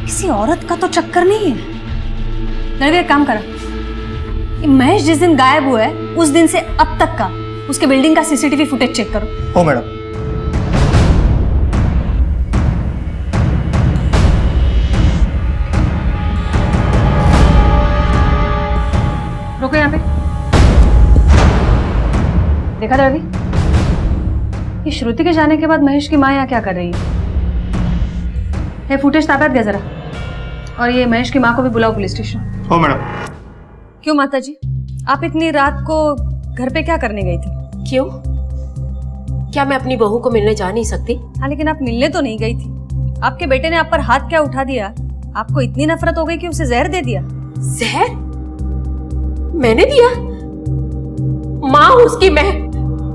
किसी औरत का तो चक्कर नहीं है। रणवीर एक काम करा, महेश जिस दिन गायब हुआ है उस दिन से अब तक का उसके बिल्डिंग का सीसीटीवी फुटेज चेक करो। हो मैडम। रुको यहाँ पे। देखा था रवि, ये श्रुति के जाने के बाद महेश की माँ यहाँ क्या कर रही है? ये फुटेज ताकत दे जरा, और ये महेश की माँ को भी बुलाओ पुलिस स्टेशन। हो मैडम। क्यों माता जी, आप इतनी रात को घर पे क्या करने गई थी? क्यों? क्या मैं अपनी बहू को मिलने जा नहीं सकती? हाँ, लेकिन आप मिलने तो नहीं गई थी। आपके बेटे ने आप पर हाथ क्या उठा दिया? आपको इतनी नफरत हो गई कि उसे जहर दे दिया। जहर मैंने दिया? माँ उसकी, मैं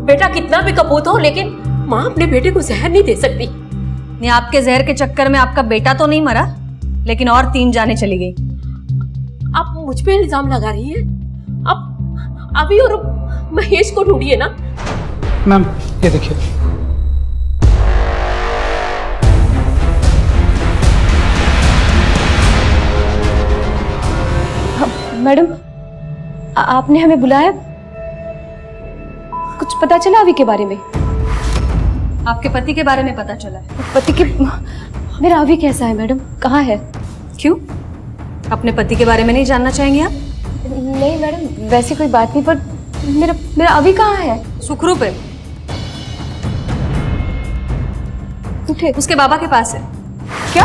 बेटा कितना भी कपूत हो, लेकिन माँ अपने बेटे को जहर नहीं दे सकती। नहीं, आपके जहर के चक्कर में आपका बेटा तो नहीं मरा, लेकिन और 3 जाने चली गई। आप मुझ पे इल्जाम लगा रही हैं? अब अभी और महेश को ढूंढिए ना। मैम ये देखिए। मैडम, आपने हमें बुलाया? कुछ पता चला अभी के बारे में? आपके पति के बारे में पता चला है। पति के? मेरा अभी कैसा है मैडम, कहाँ है? क्यों, अपने पति के बारे में नहीं जानना चाहेंगे आप? नहीं मैडम, वैसी कोई बात नहीं, पर मेरा अभी कहाँ है? सुखरूप है, उसके बाबा के पास है। क्या?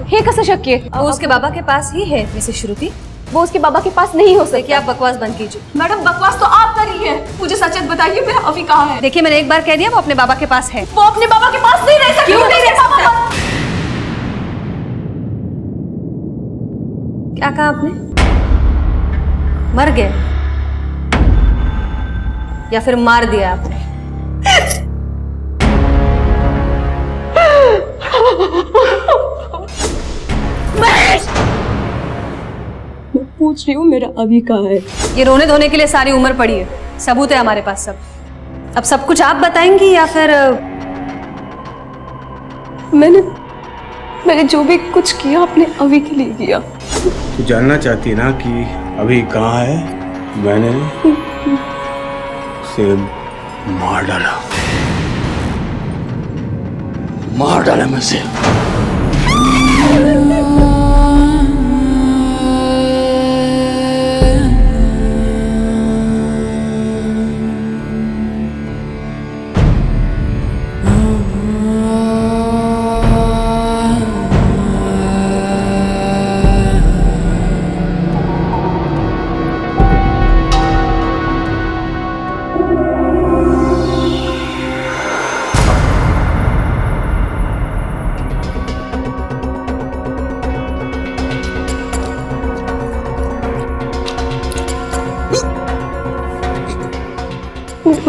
हे कैसा शक है? वो उसके बाबा के पास ही है मिसेस श्रुति। वो उसके बाबा के पास नहीं हो सकता। देखिए, आप बकवास बंद कीजिए। मैडम, बकवास तो आप कर रही है। मुझे सच बताइए, मेरा अभी कहाँ है? देखिए, मैंने एक बार कह दिया, वो अपने बाबा के पास है। वो अपने बाबा के पास नहीं रह सकती। क्यों नहीं रह सकती? क्या कहा आपने? मर गए या फिर मार दिया आपने? मैं पूछ रही हूँ, मेरा अभी कहाँ है? ये रोने धोने के लिए सारी उम्र पड़ी है, सबूत है हमारे पास सब। अब सब कुछ आप बताएंगी या फिर? मैंने जो भी कुछ किया अपने अभी के लिए किया। तू जानना चाहती ना कि अभी कहाँ है? मैंने उसे मार डाला मैं से।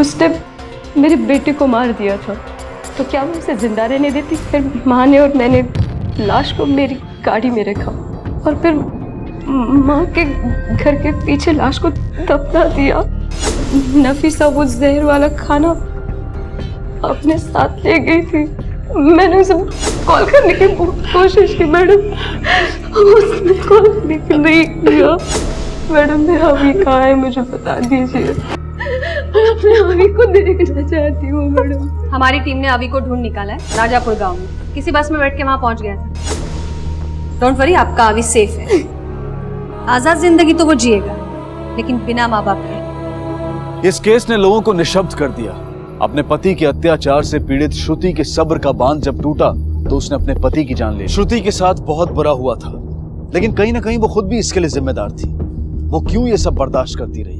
उसने मेरे बेटे को मार दिया था, तो क्या मैं उसे जिंदा रहने देती? फिर माँ ने और मैंने लाश को मेरी गाड़ी में रखा और फिर माँ के घर के पीछे लाश को दफना दिया। नफीसा वो जहर वाला खाना अपने साथ ले गई थी। मैंने उसे कॉल करने की बहुत कोशिश की मैडम, उसने कॉल नहीं किया। मैडम, मेरा अभी कहाँ है, मुझे बता दीजिए। मैं अपने अभी को देखना चाहती हूँ मैडम। हमारी टीम ने अभी को ढूंढ निकाला है राजापुर गांव में। किसी बस में बैठ के वहां पहुंच गया था। डोंट वरी, आपका अभी सेफ है। आजाद जिंदगी तो वो जिएगा, लेकिन बिना माँ बाप के। इस केस ने लोगों को निशब्द कर दिया। अपने पति के अत्याचार से पीड़ित श्रुति के सब्र का बांध जब टूटा तो उसने अपने पति की जान ली। श्रुति के साथ बहुत बुरा हुआ था, लेकिन कहीं ना कहीं वो खुद भी इसके लिए जिम्मेदार थी। वो क्यों ये सब बर्दाश्त करती रही?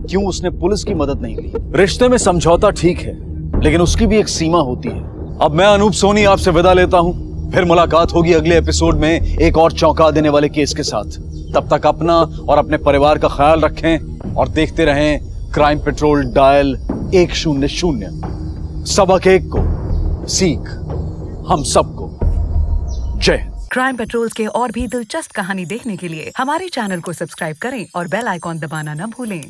क्यों उसने पुलिस की मदद नहीं ली? रिश्ते में समझौता ठीक है, लेकिन उसकी भी एक सीमा होती है। अब मैं अनूप सोनी आपसे विदा लेता हूँ। फिर मुलाकात होगी अगले एपिसोड में एक और चौंका देने वाले केस के साथ। तब तक अपना और अपने परिवार का ख्याल रखें और देखते रहें क्राइम पेट्रोल डायल 100। सबक 1 को सीख हम सबको। जय हिंद। क्राइम पेट्रोल्स के और भी दिलचस्प कहानी देखने के लिए हमारे चैनल को सब्सक्राइब करें और बेल आइकॉन दबाना न भूलें।